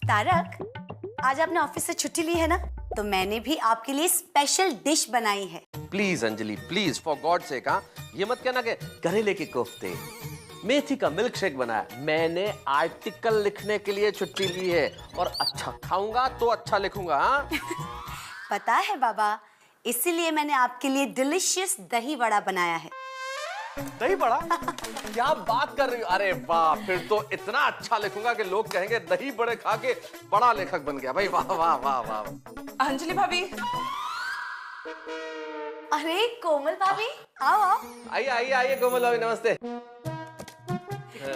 तारक, आज आपने ऑफिस से छुट्टी ली है ना, तो मैंने भी आपके लिए स्पेशल डिश बनाई है। Please Anjali, please, for God sake, हाँ, ये मत कहना कि करेले के कोफ्ते, मेथी का मिल्क शेक बनाया। मैंने आर्टिकल लिखने के लिए छुट्टी ली है और अच्छा खाऊंगा तो अच्छा लिखूंगा। हाँ पता है बाबा, इसीलिए मैंने आपके लिए डिलीशियस दही वड़ा बनाया है। दही बड़ा? क्या बात कर रही हो? अरे वाह, फिर तो इतना अच्छा लिखूंगा कि लोग कहेंगे दही बड़े खा के बड़ा लेखक बन गया। भाई वाह वाह वाह वाह। अंजलि भाभी। अरे कोमल भाभी, आओ आओ। आइए आइए आइए कोमल भाभी, नमस्ते।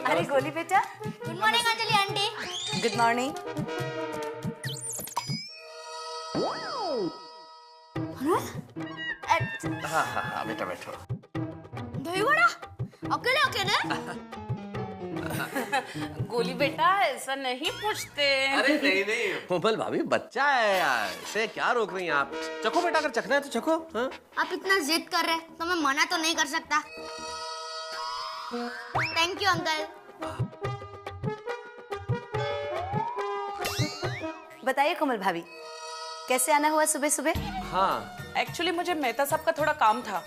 अरे गोली बेटा। Good morning Anjali aunty. Good morning. हाँ हाँ हाँ, बेटा बैठो। दही वड़ा अकेले अकेले? गोली बेटा, ऐसा नहीं पूछते। अरे नहीं नहीं कोमल भाभी, बच्चा है यार, इसे क्या रोक रही हैं आप? चखो बेटा, अगर चखना है तो चखो। हाँ? आप इतना जिद कर रहे हैं तो मैं मना तो नहीं कर सकता। Thank you uncle. बताइए कोमल भाभी, कैसे आना हुआ सुबह सुबह? हाँ एक्चुअली मुझे मेहता साहब का थोड़ा काम था।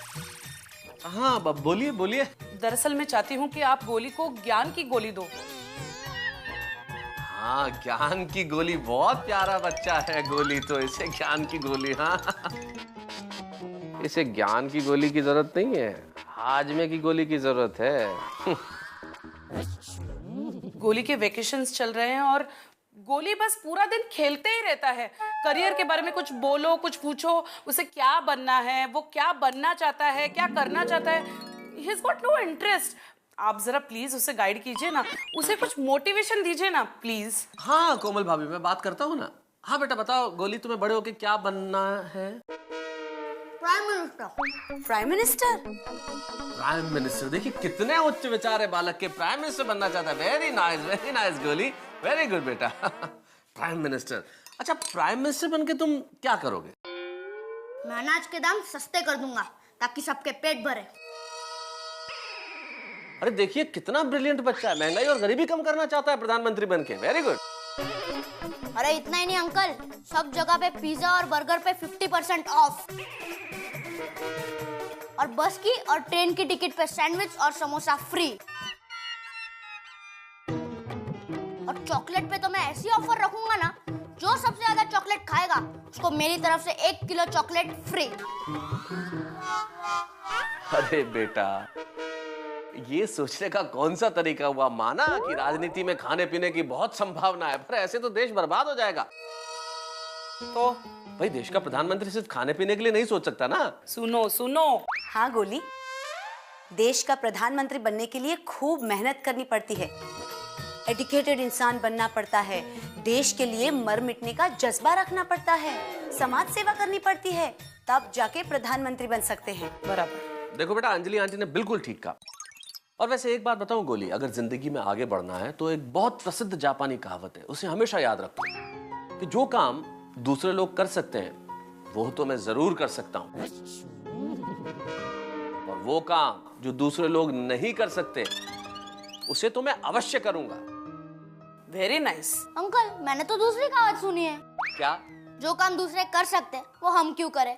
हाँ, बोलिए बोलिए। दरअसल मैं चाहती हूँ कि आप गोली को ज्ञान की गोली दो। हाँ, ज्ञान की गोली, बहुत प्यारा बच्चा है गोली, तो इसे ज्ञान की गोली। हाँ इसे ज्ञान की गोली की जरूरत नहीं है, हाजमे की गोली की जरूरत है। गोली के वेकेशंस चल रहे हैं और गोली बस पूरा दिन खेलते ही रहता है। करियर के बारे में कुछ बोलो, कुछ पूछो, उसे क्या बनना है, वो क्या बनना चाहता है, क्या करना चाहता है, he has got no interest. आप जरा प्लीज उसे गाइड कीजिए ना, उसे कुछ मोटिवेशन दीजिए ना प्लीज। हाँ कोमल भाभी, मैं बात करता हूँ ना। हाँ बेटा बताओ, गोली तुम्हें बड़े होके क्या बनना है? Prime minister. Prime minister? Prime minister? देखिए कितने उच्च विचार है बालक के, प्राइम मिनिस्टर बनना चाहता है। वेरी नाइस गोली, वेरी गुड बेटा। Prime minister. अच्छा, प्राइम मिनिस्टर बनके तुम क्या करोगे? मैं अनाज के दाम सस्ते कर दूंगा ताकि सबके पेट भरे। अरे देखिए कितना ब्रिलियंट बच्चा है, महंगाई और गरीबी कम करना चाहता है प्रधानमंत्री बनके। Very good. अरे इतना ही नहीं अंकल, सब जगह पे पिज्जा और बर्गर पे 50% ऑफ, और बस की और ट्रेन की टिकट पे सैंडविच और समोसा फ्री, और चॉकलेट पे तो मैं ऐसी ऑफर रखूंगा ना, जो सबसे ज्यादा चॉकलेट खाएगा उसको मेरी तरफ से 1 किलो चॉकलेट फ्री। अरे बेटा, ये सोचने का कौन सा तरीका हुआ? माना कि राजनीति में खाने पीने की बहुत संभावना है, पर ऐसे तो देश बर्बाद हो जाएगा। तो भाई देश का प्रधानमंत्री सिर्फ खाने पीने के लिए नहीं सोच सकता ना। सुनो सुनो। हाँ गोली, देश का प्रधानमंत्री बनने के लिए खूब मेहनत करनी पड़ती है, एजुकेटेड इंसान बनना पड़ता है, देश के लिए मर मिटने का जज्बा रखना पड़ता है, समाज सेवा करनी पड़ती है, तब जाके प्रधानमंत्री बन सकते हैं। बराबर। देखो बेटा, अंजलि आंटी ने बिल्कुल ठीक कहा। और वैसे एक बात बताऊं गोली, अगर जिंदगी में आगे बढ़ना है तो एक बहुत प्रसिद्ध जापानी कहावत है, उसे हमेशा याद रखो कि जो काम दूसरे लोग कर सकते हैं वो तो मैं जरूर कर सकता हूं, और वो काम जो दूसरे लोग नहीं कर सकते उसे तो मैं अवश्य करूंगा। Very nice. अंकल मैंने तो दूसरी कहावत सुनी है। क्या? जो काम दूसरे कर सकते वो हम क्यों करें,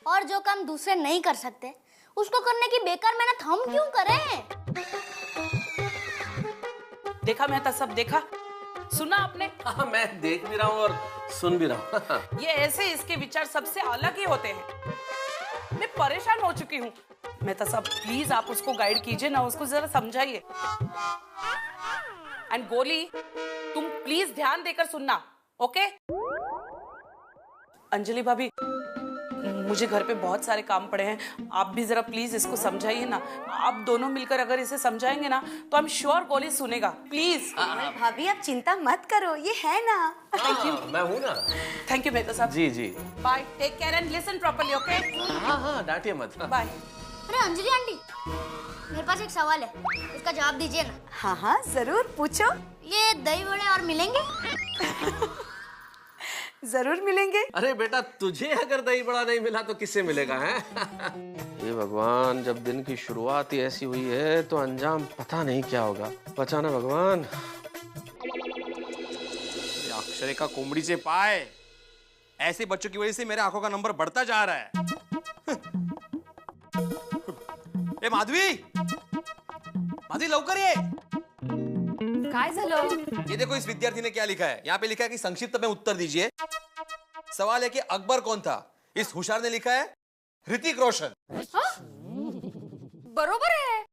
और जो काम दूसरे नहीं कर सकते उसको करने की बेकार मेहनत हम क्यों करें। देखा मेहता सब, देखा सुना आपने? हाँ, मैं देख भी रहा हूँ और सुन भी रहा हूँ। ये ऐसे इसके विचार सबसे अलग ही होते हैं। मैं परेशान हो चुकी हूँ। मेहता साहब प्लीज आप उसको गाइड कीजिए ना, उसको जरा समझाइए। एंड गोली, तुम प्लीज ध्यान देकर सुनना, ओके? अंजलि भाभी, मुझे घर पे बहुत सारे काम पड़े हैं, आप भी जरा प्लीज इसको समझाइए ना। आप दोनों मिलकर अगर इसे समझाएंगे ना तो आई एम श्योर गोली सुनेगा। प्लीज। भाभी आप चिंता मत करो, ये है ना। Thank you. मैं हूँ ना। थैंक यू मेहता साहब। जी जी। Bye, take care and listen properly, okay? हाँ हाँ, डांटिए मत। बाय। अरे अंजलि आंटी, मेरे पास एक सवाल है, उसका जवाब दीजिए ना। हाँ हाँ जरूर पूछो। ये दही वड़े और मिलेंगे? जरूर मिलेंगे। अरे बेटा, तुझे अगर दही बड़ा नहीं मिला तो किससे मिलेगा है? ये भगवान, जब दिन की शुरुआत ही ऐसी हुई है तो अंजाम पता नहीं क्या होगा। बचाना भगवान। अक्षरे का कोमड़ी से पाए। ऐसे बच्चों की वजह से मेरे आंखों का नंबर बढ़ता जा रहा है। ए माधवी, माधवी लवकर ये। काय झालं? ये देखो इस विद्यार्थी ने क्या लिखा है। यहाँ पे लिखा है कि संक्षिप्त में उत्तर दीजिए। सवाल है कि अकबर कौन था। इस होशियार ने लिखा है ऋतिक रोशन। बरोबर है।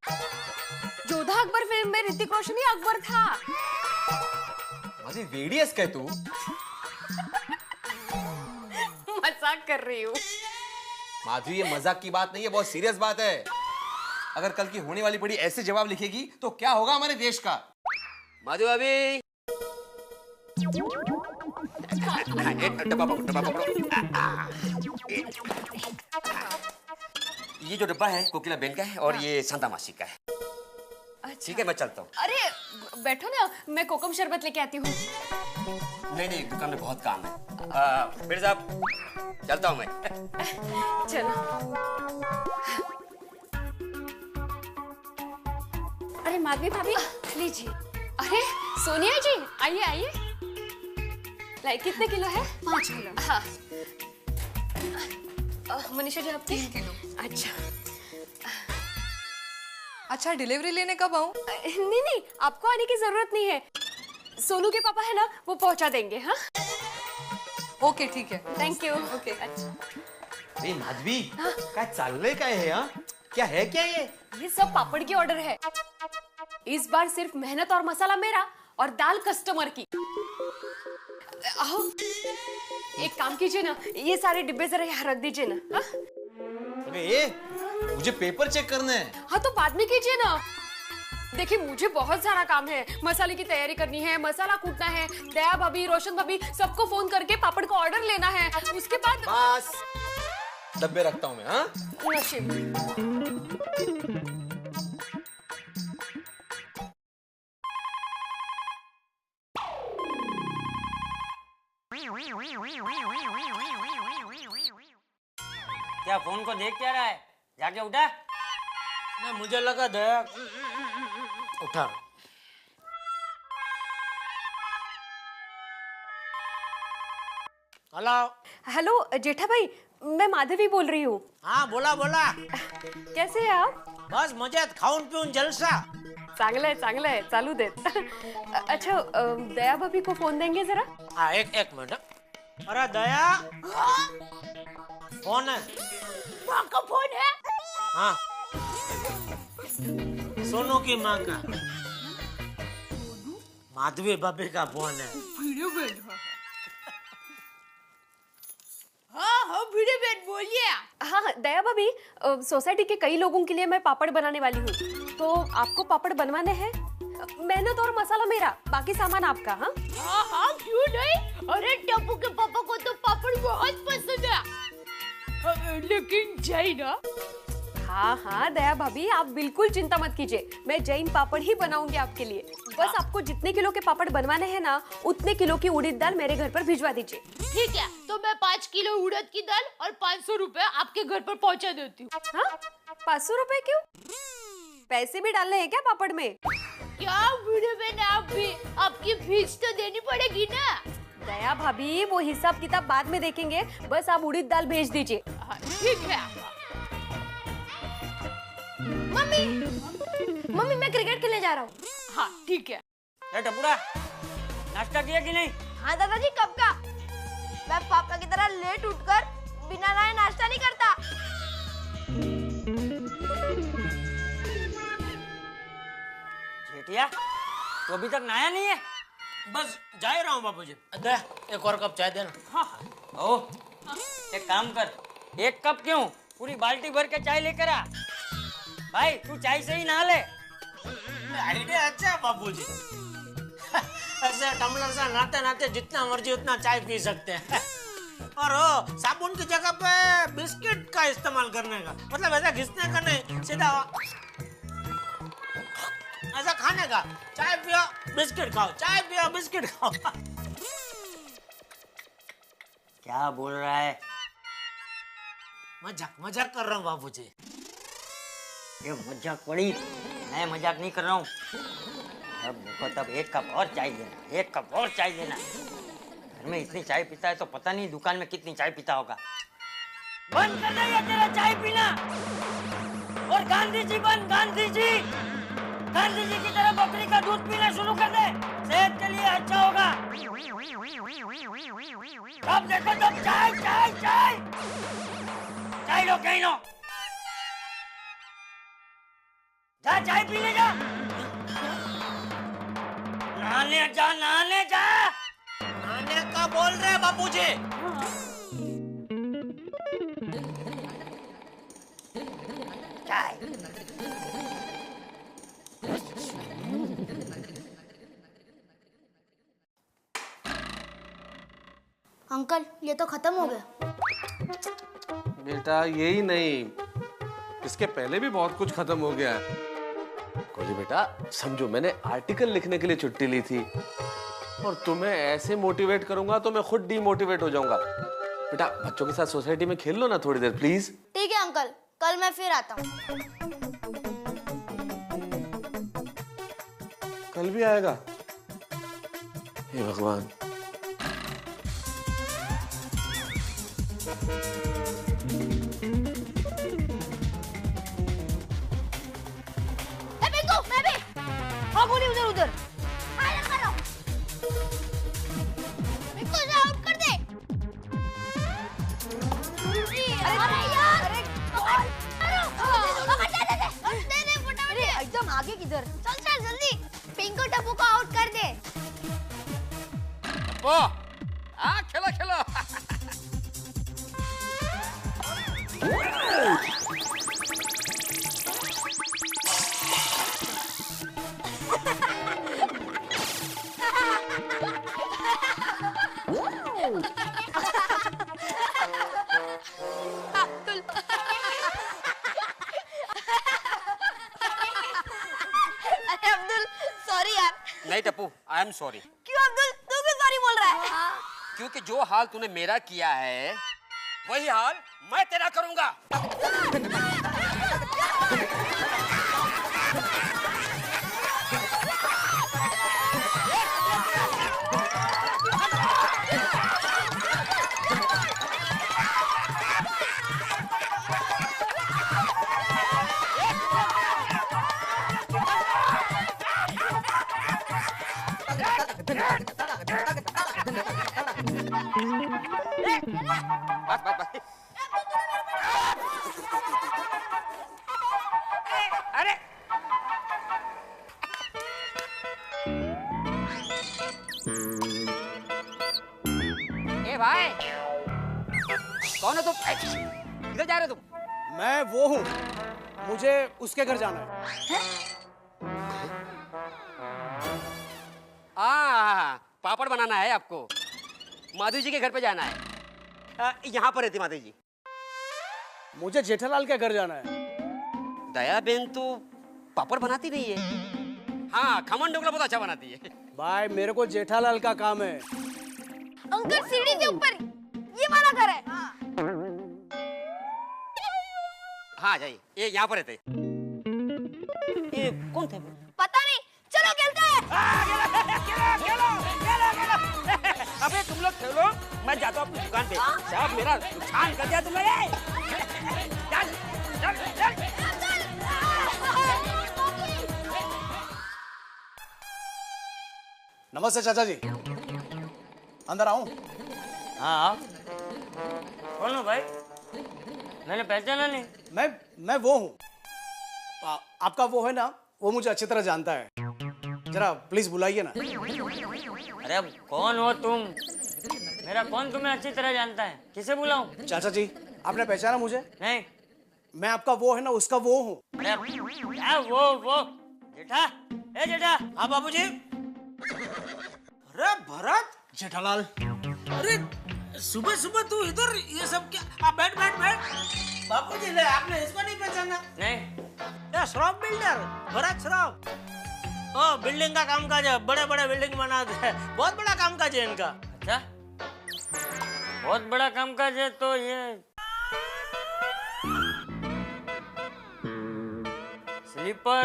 जोधा अकबर फिल्म में ऋतिक रोशन ही अकबर था। माधवी वेडी आहेस काय तू? मजाक कर रही हूँ। माधवी ये मजाक की बात नहीं है, बहुत सीरियस बात है। अगर कल की होने वाली पढ़ी ऐसे जवाब लिखेगी तो क्या होगा हमारे देश का। माधवी अभी डब्बा पकड़ो। ये जो डब्बा है कोकिला बेन का है और ये शांता मासी का है। ठीक है मैं चलता हूँ। अरे बैठो ना, मैं कोकम शरबत लेके आती हूँ। नहीं दुकान में बहुत काम है। फिर साहब चलता हूँ मैं। चलो। अरे माधवी भाभी लीजिए। अरे सोनिया जी आइए आइए। लाई कितने किलो है? 5 किलो। हाँ। मनीषा जी आप 3 किलो। अच्छा अच्छा, डिलीवरी लेने कब आऊं? नहीं आपको आने की जरूरत नहीं है। सोनू के पापा है ना, वो पहुंचा देंगे। हाँ ओके ठीक है। Thank you. ओके। अच्छा ए माधवी काय चाललंय काय है? हाँ क्या है क्या ये सब पापड़ की ऑर्डर है। इस बार सिर्फ मेहनत और मसाला मेरा और दाल कस्टमर की। आओ एक काम कीजिए ना, ये सारे डिब्बे जरा यहाँ रख दीजिए ना। हाँ? अरे ये मुझे पेपर चेक करना है। हाँ तो बाद में कीजिए ना। देखिए मुझे बहुत सारा काम है। मसाले की तैयारी करनी है, मसाला कूटना है, दया भाभी, रोशन भाभी सबको फोन करके पापड़ का ऑर्डर लेना है। उसके बाद बस डब्बे रखता हूँ मैं। हाँ नशीब। क्या फोन को देख क्या रहा है? जाके उठा ना, मुझे लगा दया। उठा। हेलो हेलो जेठा भाई, मैं माधवी बोल रही हूँ। हाँ बोला बोला। कैसे हैं आप? बस मजेत, खाऊन पिऊन जलसा। चांगलं आहे चालू देत। अच्छा दया भाभी को फोन देंगे जरा। हाँ एक मिनट। अरे दया फोन है। माँ का फोन है? हाँ सोनू की माँ का, माधवी भाभी का फोन है। हाँ वीडियो बेट बोलिए। हाँ दया भाभी, सोसाइटी के कई लोगों के लिए मैं पापड़ बनाने वाली हूँ, तो आपको पापड़ बनवाने हैं। मेहनत और मसाला मेरा, बाकी सामान आपका। हाँ क्यों नहीं। अरे टप्पू के पापा को तो पापड़ बहुत पसंद है। लेकिन जैन। हाँ दया भाभी आप बिल्कुल चिंता मत कीजिए, मैं जैन पापड़ ही बनाऊंगी आपके लिए। बस आपको जितने किलो के पापड़ बनवाने हैं ना, उतने किलो की उड़द दाल मेरे घर पर भिजवा दीजिए। ठीक है, तो मैं 5 किलो उड़द की दाल और 500 रुपए आपके घर पर पहुंचा देती हूँ। हाँ 500 रुपए क्यों? पैसे भी डालने हैं क्या पापड़ में? क्या वीडियो में आप भी, आपकी फीस तो देनी पड़ेगी ना। दया भाभी वो हिसाब किताब बाद में देखेंगे, बस आप उड़द दाल भेज दीजिए। ठीक है। मम्मी मैं क्रिकेट खेलने जा रहा हूँ। हाँ ठीक है। टपुरा नाश्ता किया कि नहीं? हाँ दादाजी कब का। मैं पापा की तरह लेट उठकर बिना नहाए नाश्ता नहीं करता। जेठिया तो अभी तक नहाया नहीं है? बस जा ही रहा हूँ बाबूजी। दे एक और कप चाय देना। हाँ ओ एक काम कर, 1 कप क्यों, पूरी बाल्टी भर के चाय लेकर आ। भाई तू चाय से ही नहा ले। आइडिया अच्छा है बाबूजी। ऐसे टम्बलर से नहाते नहाते जितना मर्जी उतना चाय पी सकते हैं। और वो साबुन की जगह पे बिस्किट का इस्तेमाल करने का, मतलब ऐसा घिसने का नहीं, सीधा ऐसा खाने का। चाय पियो बिस्किट खाओ, चाय पियो बिस्किट खाओ। क्या बोल रहा है? मजाक कर रहा हूँ बाबूजी। ये मजाक पड़ी, मैं मजाक नहीं कर रहा हूँ। अब देखो तब 1 कप और चाय देना, 1 कप और चाय देना। घर में इतनी चाय पीता है तो पता नहीं दुकान में कितनी चाय पीता होगा। बंद कर दे ये तेरा चाय पीना। और गांधी जी बन, गांधी जी की तरह बकरी का दूध पीना शुरू कर दे, सेहत के लिए अच्छा होगा। अब देखो तब चाय चाय चाय चाय लो, कहीं लो, जा चाय पीने जा, नहाने जा, नहाने जा। नहाने का बोल रहे हैं बापूजी। चाय अंकल ये तो खत्म हो गया। बेटा यही नहीं, इसके पहले भी बहुत कुछ खत्म हो गया है। कोली बेटा समझो, मैंने आर्टिकल लिखने के लिए छुट्टी ली थी और तुम्हें ऐसे मोटिवेट करूंगा तो मैं खुद डीमोटिवेट हो जाऊंगा। बेटा बच्चों के साथ सोसाइटी में खेल लो ना थोड़ी देर प्लीज। ठीक है अंकल, कल मैं फिर आता हूँ। कल भी आएगा? हे भगवान। पिंकू मैं भी। हाँ गोली उधर उधर। पिंकू इसे आउट कर दे। अरे यार, अरे दे फटाफट। एकदम आगे किधर? चल चल जल्दी, पिंकू टप्पू को आउट कर दे। टप्पू आ खेलो खेलो। अरे अब्दुल सॉरी यार। नहीं टप्पू, आई एम सॉरी। क्यों अब्दुल, तू क्यों सॉरी बोल रहा है? क्योंकि जो हाल तूने मेरा किया है वही हाल मैं तेरा करूंगा। बस बस बस। अरे ए भाई, कौन हो तुम? किधर जा रहे हो तुम? मैं वो हूँ, मुझे उसके घर जाना है। पापड़ बनाना है आपको, माधु जी के घर पे जाना है। यहाँ पर रहती माधु जी। मुझे जेठालाल के घर जाना है। दया बेन तो पापड़ बनाती नहीं है। हाँ, खमन ढोकला बहुत अच्छा बनाती है। भाई मेरे को जेठालाल का काम है। अंकल सीढ़ी के ऊपर ये वाला घर है। हाँ जाइए, ये यहाँ पर रहते। ये कौन थे? पता नहीं, चलो खेलते हैं। अबे तुम लोग खेलो, मैं जाता हूँ अपनी दुकान पे। साहब मेरा नुकसान कर दिया तुमने। चल चल चल। नमस्ते चाचा जी, अंदर आऊं? हाँ कौन हो भाई? मैंने पहचाना नहीं। मैं वो हूँ। आपका वो है ना, वो मुझे अच्छी तरह जानता है। जरा प्लीज बुलाइए ना। अरे अब कौन हो तुम? मेरा कौन तुम्हें अच्छी तरह जानता है? किसे बुलाऊं? चाचा जी आपने पहचाना मुझे? नहीं। मैं आपका वो है ना, उसका वो हूँ। अरे क्या वो जेठा? ए जेठा। हाँ बाबूजी। अरे भरत। जेठालाल। अरे सुबह सुबह तू इधर ये सब क्या? बैठ बैठ बैठ। बाबूजी ले, आपने इसको नहीं पहचाना? नहीं। श्रॉफ बिल्डर भरत श्रॉफ। ओ बिल्डिंग का काम काज है, बड़े बड़े बिल्डिंग बनाते हैं, बहुत बड़ा काम काज है इनका। अच्छा, बहुत बड़ा काम काज है। तो ये स्लीपर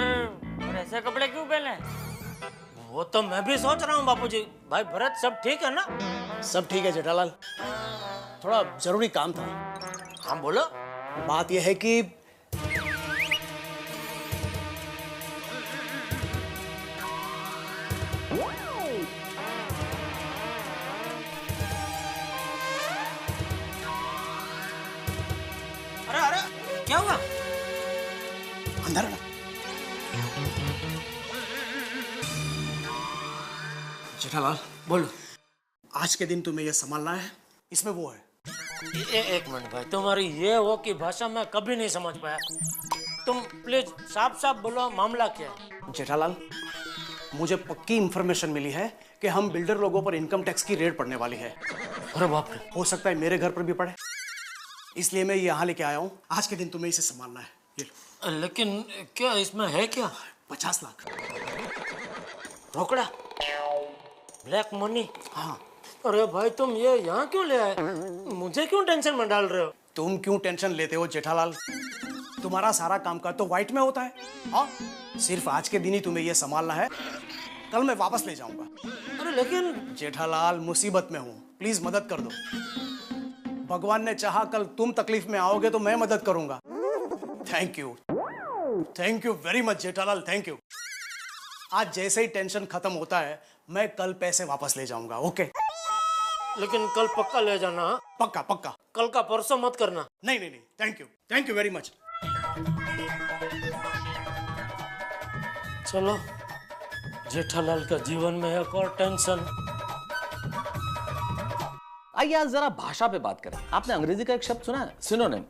और ऐसे कपड़े क्यों पहने? वो तो मैं भी सोच रहा हूँ बापूजी। भाई भरत, सब ठीक है ना? सब ठीक है जेठालाल, थोड़ा जरूरी काम था। हाँ बोलो। बात यह है कि अरे अरे क्या हुआ? अंदर आना। जेठालाल बोलो। आज के दिन तुम्हें यह संभालना है, इसमें वो है। एक मिनट भाई, तुम्हारी ये वो की भाषा मैं कभी नहीं समझ पाया। तुम प्लीज साफ साफ बोलो, मामला क्या है? जेठालाल, मुझे पक्की इंफॉर्मेशन मिली है कि हम बिल्डर लोगों पर इनकम टैक्स की रेड पड़ने वाली है। अरे बाप रे। हो सकता है मेरे घर पर भी पड़े, इसलिए मैं यहाँ लेके आया हूँ। आज के दिन तुम्हें इसे संभालना है। ये लो। लेकिन क्या इसमें है क्या? 50 लाख रोकड़ा, ब्लैक मनी। हाँ। अरे भाई तुम ये यहाँ क्यों ले आए? मुझे क्यों टेंशन में डाल रहे हो? तुम क्यों टेंशन लेते हो जेठालाल? तुम्हारा सारा काम का तो व्हाइट में होता है। हाँ, सिर्फ आज के दिन ही तुम्हें यह संभालना है, कल मैं वापस ले जाऊंगा। अरे लेकिन जेठालाल, मुसीबत में हूँ, प्लीज मदद कर दो। भगवान ने चाहा कल तुम तकलीफ में आओगे तो मैं मदद करूंगा। Thank you very much Jethalal, thank you. आज जैसे ही टेंशन खत्म होता है मैं कल पैसे वापस ले जाऊंगा। ओके? लेकिन कल पक्का ले जाना। हाँ? पक्का पक्का। कल का परसों मत करना। नहीं नहीं नहीं, थैंक यू वेरी मच। चलो, जेठालाल का जीवन में एक और टेंशन। आइए आज जरा भाषा पे बात करें। आपने अंग्रेजी का एक शब्द सुना है, सिनोनिम,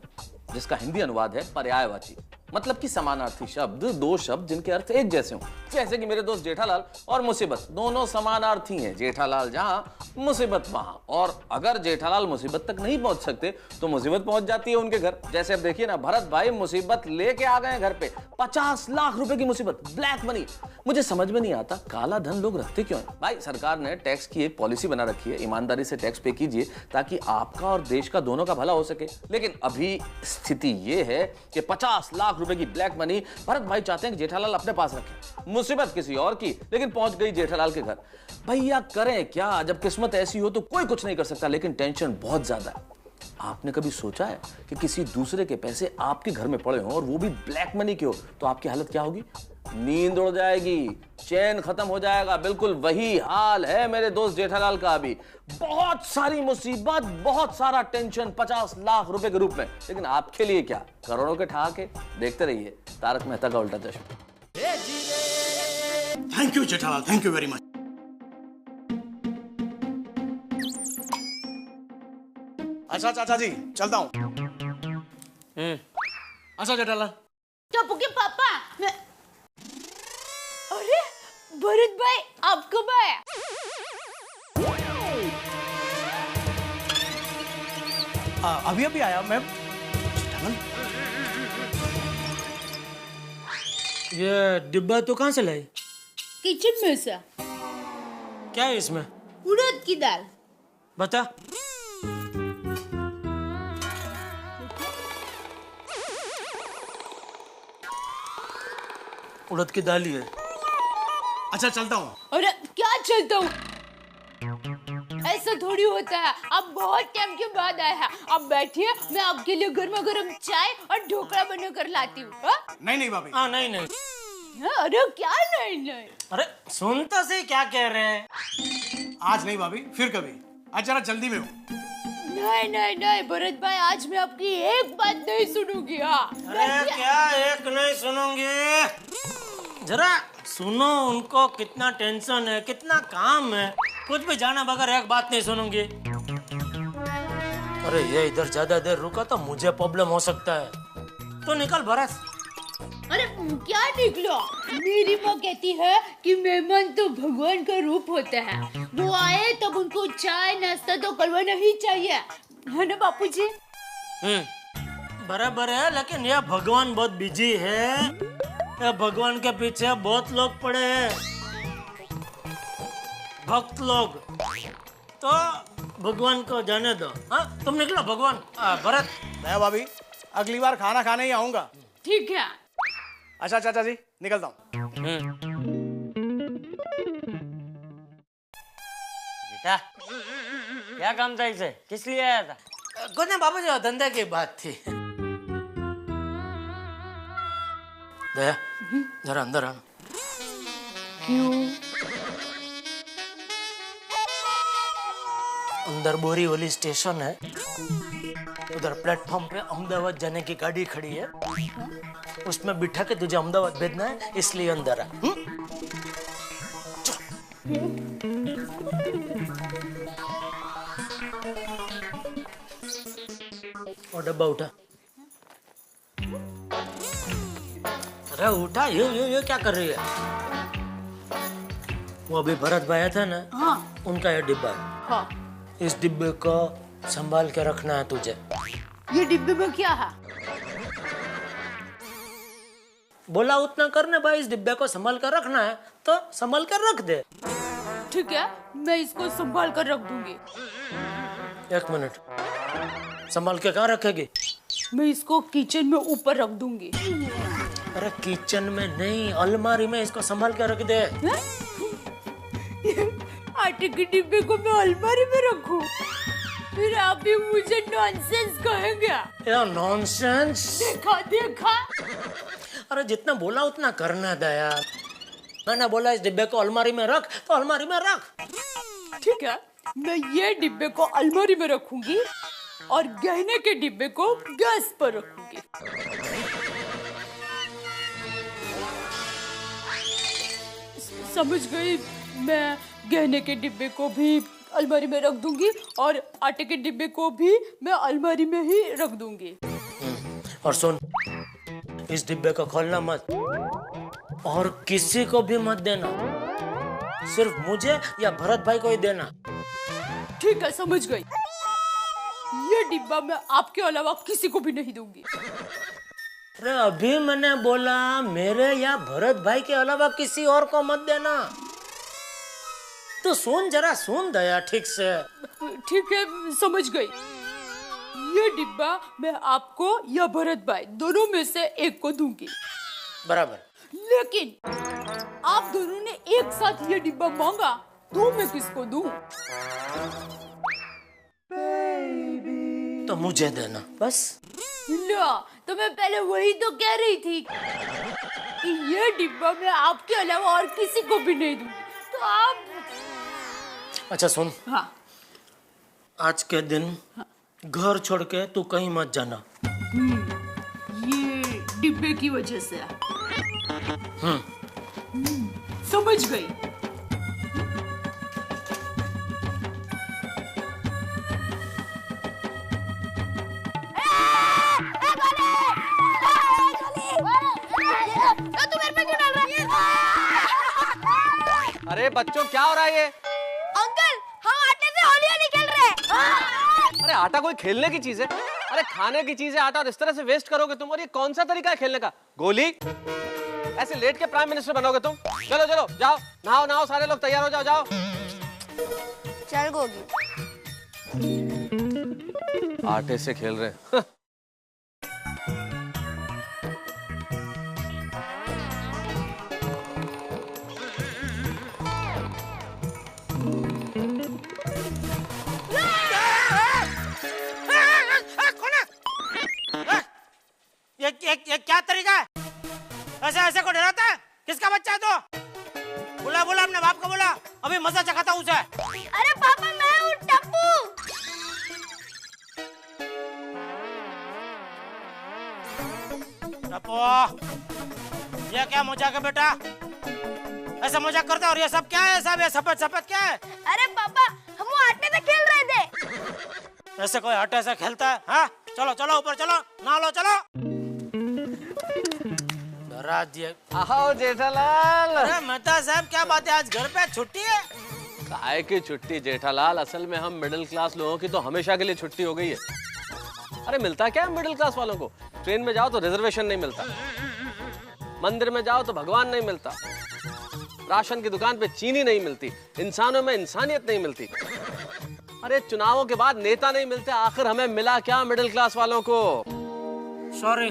जिसका हिंदी अनुवाद है पर्यायवाची। मतलब कि समानार्थी शब्द, दो शब्द जिनके अर्थ एक जैसे हों। जैसे कि मेरे दोस्त जेठालाल और मुसीबत दोनों समानार्थी हैं। जेठालाल जहां, मुसीबत वहां। और अगर जेठालाल मुसीबत तक नहीं पहुंच सकते तो मुसीबत पहुंच जाती है उनके घर। जैसे अब देखिए ना, भरत भाई मुसीबत लेके आ गए घर पे। 50 लाख रुपए की मुसीबत, ब्लैक मनी। मुझे समझ में नहीं आता काला धन लोग रखते क्यों हैं। भाई सरकार ने टैक्स की एक पॉलिसी बना रखी है, ईमानदारी से टैक्स पे कीजिए ताकि आपका और देश का दोनों का भला हो सके। लेकिन अभी स्थिति ये है कि 50 लाख रुपए की ब्लैक मनी भरत भाई चाहते हैं कि जेठालाल अपने पास रखें। मुसीबत किसी और की, लेकिन पहुंच गई जेठालाल के घर। भैया करें क्या? जब किस्मत ऐसी हो तो कोई कुछ नहीं कर सकता, लेकिन टेंशन बहुत ज्यादा है। आपने कभी सोचा है कि किसी दूसरे के पैसे आपके घर में पड़े हों और वो भी ब्लैक मनी के हो, तो आपकी हालत क्या होगी? नींद उड़ जाएगी, चैन खत्म हो जाएगा। बिल्कुल वही हाल है मेरे दोस्त जेठालाल का अभी। बहुत सारी मुसीबत, बहुत सारा टेंशन 50 लाख रुपए के रूप में, लेकिन आपके लिए क्या, करोड़ों के ठहाके। देखते रहिए तारक मेहता का उल्टा चश्मा। Thank you Jethalal, thank you very much. अच्छा चाचा जी, चलता हूँ। अच्छा जेठालाल। चुप के पापा। अरे भरत भाई, आप कब आए? अभी अभी आया मैं। जेठालाल, ये डिब्बा तो कहाँ से लाई? किचन में से। क्या है इसमें? उड़द की दाल। बता। उड़द की दाल ही है। अच्छा चलता हूँ। अरे क्या चलता हूँ? ऐसा थोड़ी होता है। आप बहुत टाइम के बाद आए हैं। आप बैठिए, मैं आपके लिए गर्मा गर्म चाय और ढोकला बना कर लाती हूँ। नहीं नहीं भाभी। हाँ नहीं नहीं। अरे क्या नहीं नहीं? अरे सुनता से क्या कह रहे हैं? आज नहीं भाभी, फिर कभी। आज जरा जल्दी में हूँ। नहीं नहीं नहीं भरत भाई, आज मैं आपकी एक बात नहीं सुनूंगी। हाँ अरे क्या एक नहीं सुनूंगी? जरा सुनो, उनको कितना टेंशन है, कितना काम है। कुछ भी जाना बगैर एक बात नहीं सुनूंगी। अरे ये इधर ज्यादा देर रुका तो मुझे प्रॉब्लम हो सकता है। तो निकल भरत। अरे क्या निकलो? मेरी माँ कहती है कि मेहमान तो भगवान का रूप होता है। वो आए तब उनको चाय नाश्ता तो करवाना ही चाहिए, है ना बापूजी? बराबर है, लेकिन यह भगवान बहुत बिजी है। यह भगवान के पीछे बहुत लोग पड़े हैं, भक्त लोग। तो भगवान को जाने दो। हाँ तुम निकलो भगवान। भरत। मैं भाभी अगली बार खाना खाने ही आऊंगा। ठीक है। अच्छा चाचा जी, निकलता हूँ। क्या काम था इसे? किस लिए आया था? कुछ नहीं बाबू जी, धंधे की बात थी। दया जरा अंदर आना। क्यों? अंदर बोरीवली स्टेशन है, उधर प्लेटफॉर्म पे अहमदाबाद जाने की गाड़ी खड़ी है, उसमें बिठा के तुझे अहमदाबाद भेजना है, इसलिए अंदर आ। और डब्बा उठा। अरे उठा, ये क्या कर रही है? वो अभी भरत भाई आया था ना, हाँ उनका ये डिब्बा है। हाँ। इस डिब्बे को संभाल के रखना है तुझे। ये डिब्बे में क्या है? बोला उतना करने भाई, इस डिब्बे को संभाल कर रखना है तो संभाल कर रख दे। ठीक है, मैं इसको संभाल कर रख दूंगी। एक मिनट, संभाल के कहाँ रखेगी? मैं इसको किचन में ऊपर रख दूंगी। अरे किचन में नहीं, अलमारी में इसको संभाल के रख दे। आटे के डिब्बे को मैं अलमारी में रखूं? फिर आप भी मुझे नॉनसेंस कहेंगे। यार नॉनसेंस। देखा देखा। अरे जितना बोला उतना करना है दया। मैंने बोला इस डिब्बे को अलमारी में रख तो अलमारी में रख। ठीक है, मैं ये डिब्बे को अलमारी में रखूंगी और गहने के डिब्बे को गैस पर रखूंगी। समझ गई? मैं गहने के डिब्बे को भी अलमारी में रख दूंगी और आटे के डिब्बे को भी मैं अलमारी में ही रख दूंगी। और सुन, इस डिब्बे को खोलना मत और किसी को भी मत देना, सिर्फ मुझे या भरत भाई को ही देना। ठीक है, समझ गई। ये डिब्बा मैं आपके अलावा किसी को भी नहीं दूंगी। अरे अभी मैंने बोला मेरे या भरत भाई के अलावा किसी और को मत देना। तो सुन, जरा सुन दया ठीक से। ठीक है, समझ गई। ये डिब्बा मैं आपको या भरत भाई दोनों में से एक को दूंगी। बराबर। लेकिन आप दोनों ने एक साथ ये डिब्बा मांगा तो मैं किसको दूं? तो मुझे देना बस। लो, तो मैं पहले वही तो कह रही थी कि ये डिब्बा मैं आपके अलावा और किसी को भी नहीं दूंगी। तो आप अच्छा सुन, हाँ, आज के दिन घर छोड़ के तू कहीं मत जाना। ये डिब्बे की वजह से। समझ गई। अरे बच्चों क्या हो रहा है ये? अंकल, हम आटे से होली होली खेल रहे हैं। अरे आटा कोई खेलने की चीज है? अरे खाने की चीज है आटा, और इस तरह से वेस्ट करोगे तुम? और ये कौन सा तरीका है खेलने का? गोली, ऐसे लेट के प्राइम मिनिस्टर बनोगे तुम? चलो चलो जाओ, नहाओ नहाओ, सारे लोग तैयार हो जाओ, जाओ। चल गोगी। आटे से खेल रहे हैं। ये क्या तरीका है? ऐसे ऐसे को डराता है? किसका बच्चा है तो? बुला बुला अपने बाप को बुला, अभी मजा चखाता हूँ उसे। अरे पापा, मैं हूँ टप्पू। टप्पू, ये क्या मजाक है बेटा? ऐसा मजाक करता है? और ये सब क्या है? सब ये सफेद सफेद क्या है? अरे पापा, हम वो आटे से खेल रहे थे। ऐसे कोई आटे से खेलता है? हाँ चलो चलो ऊपर चलो, नहा लो चलो। डरा दिए। आओ जेठालाल। अरे मेहता साहब, क्या बात है, आज घर पे छुट्टी है? काय की छुट्टी जेठालाल, असल में हम मिडिल क्लास लोगों की तो हमेशा के लिए छुट्टी हो गई है। अरे मिलता क्या है मिडिल क्लास वालों को? ट्रेन में जाओ तो रिजर्वेशन नहीं मिलता, मंदिर में जाओ तो भगवान नहीं मिलता, राशन की दुकान पे चीनी नहीं मिलती, इंसानों में इंसानियत नहीं मिलती। अरे चुनावों के बाद नेता नहीं मिलते, आखिर हमें मिला क्या मिडिल क्लास वालों को? सॉरी,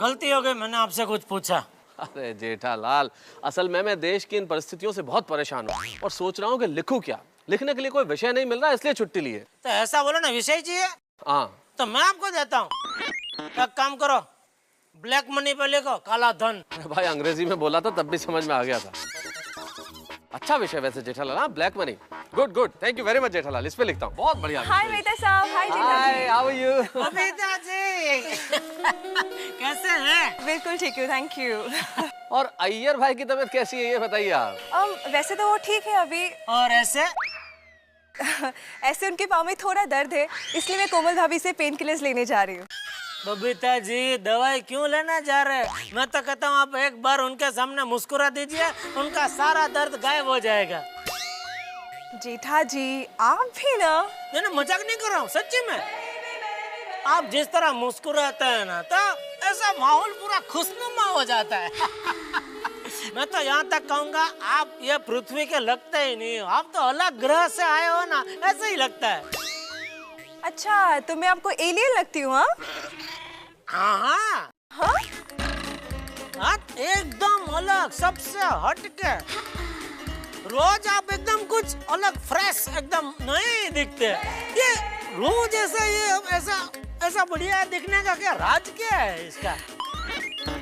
गलती हो गई, मैंने आपसे कुछ पूछा। अरे जेठालाल, असल में मैं देश की इन परिस्थितियों से बहुत परेशान हूँ और सोच रहा हूँ कि लिखूं क्या, लिखने के लिए कोई विषय नहीं मिल रहा, इसलिए छुट्टी ली है। तो ऐसा बोलो ना, विषय चाहिए हाँ तो मैं आपको देता हूँ। एक काम करो, ब्लैक मनी पे लिखो काला धन। भाई अंग्रेजी में बोला था तब भी समझ में आ गया था। अच्छा विषय वैसे जेठालाल, हाँ black money. Good good, thank you very much Jethalal, इस पे लिखता हूँ। बहुत बढ़िया। हाय मेहता साहब। हाय हाय, how are you? Babita ji कैसे हैं? बिल्कुल ठीक हूँ, थैंक यू। और अय्यर भाई की तबीयत कैसी है ये बताइए आप। वैसे तो वो ठीक है अभी। और ऐसे ऐसे उनके पाँव में थोड़ा दर्द है, इसलिए मैं कोमल भाभी से पेन किलर्स लेने जा रही हूँ। बबीता जी दवाई क्यों लेना जा रहे हैं? मैं तो कहता हूँ आप एक बार उनके सामने मुस्कुरा दीजिए, उनका सारा दर्द गायब हो जाएगा। जेठा जी आप भी ना। नहीं, मजाक नहीं कर रहा हूँ, सच्ची में। आप जिस तरह मुस्कुराते हैं ना, तो ऐसा माहौल पूरा खुशनुमा हो जाता है। मैं तो यहाँ तक कहूँगा, आप ये पृथ्वी के लगते ही नहीं हो, आप तो अलग ग्रह से आए हो ना, ऐसे ही लगता है। अच्छा तो मैं आपको एलियन लगती हूँ? हाँ एकदम अलग, सबसे हटके। रोज आप एकदम कुछ अलग फ्रेश एकदम नए दिखते हैं। ये रोज ऐसा, ये ऐसा बढ़िया दिखने का क्या राज क्या है इसका?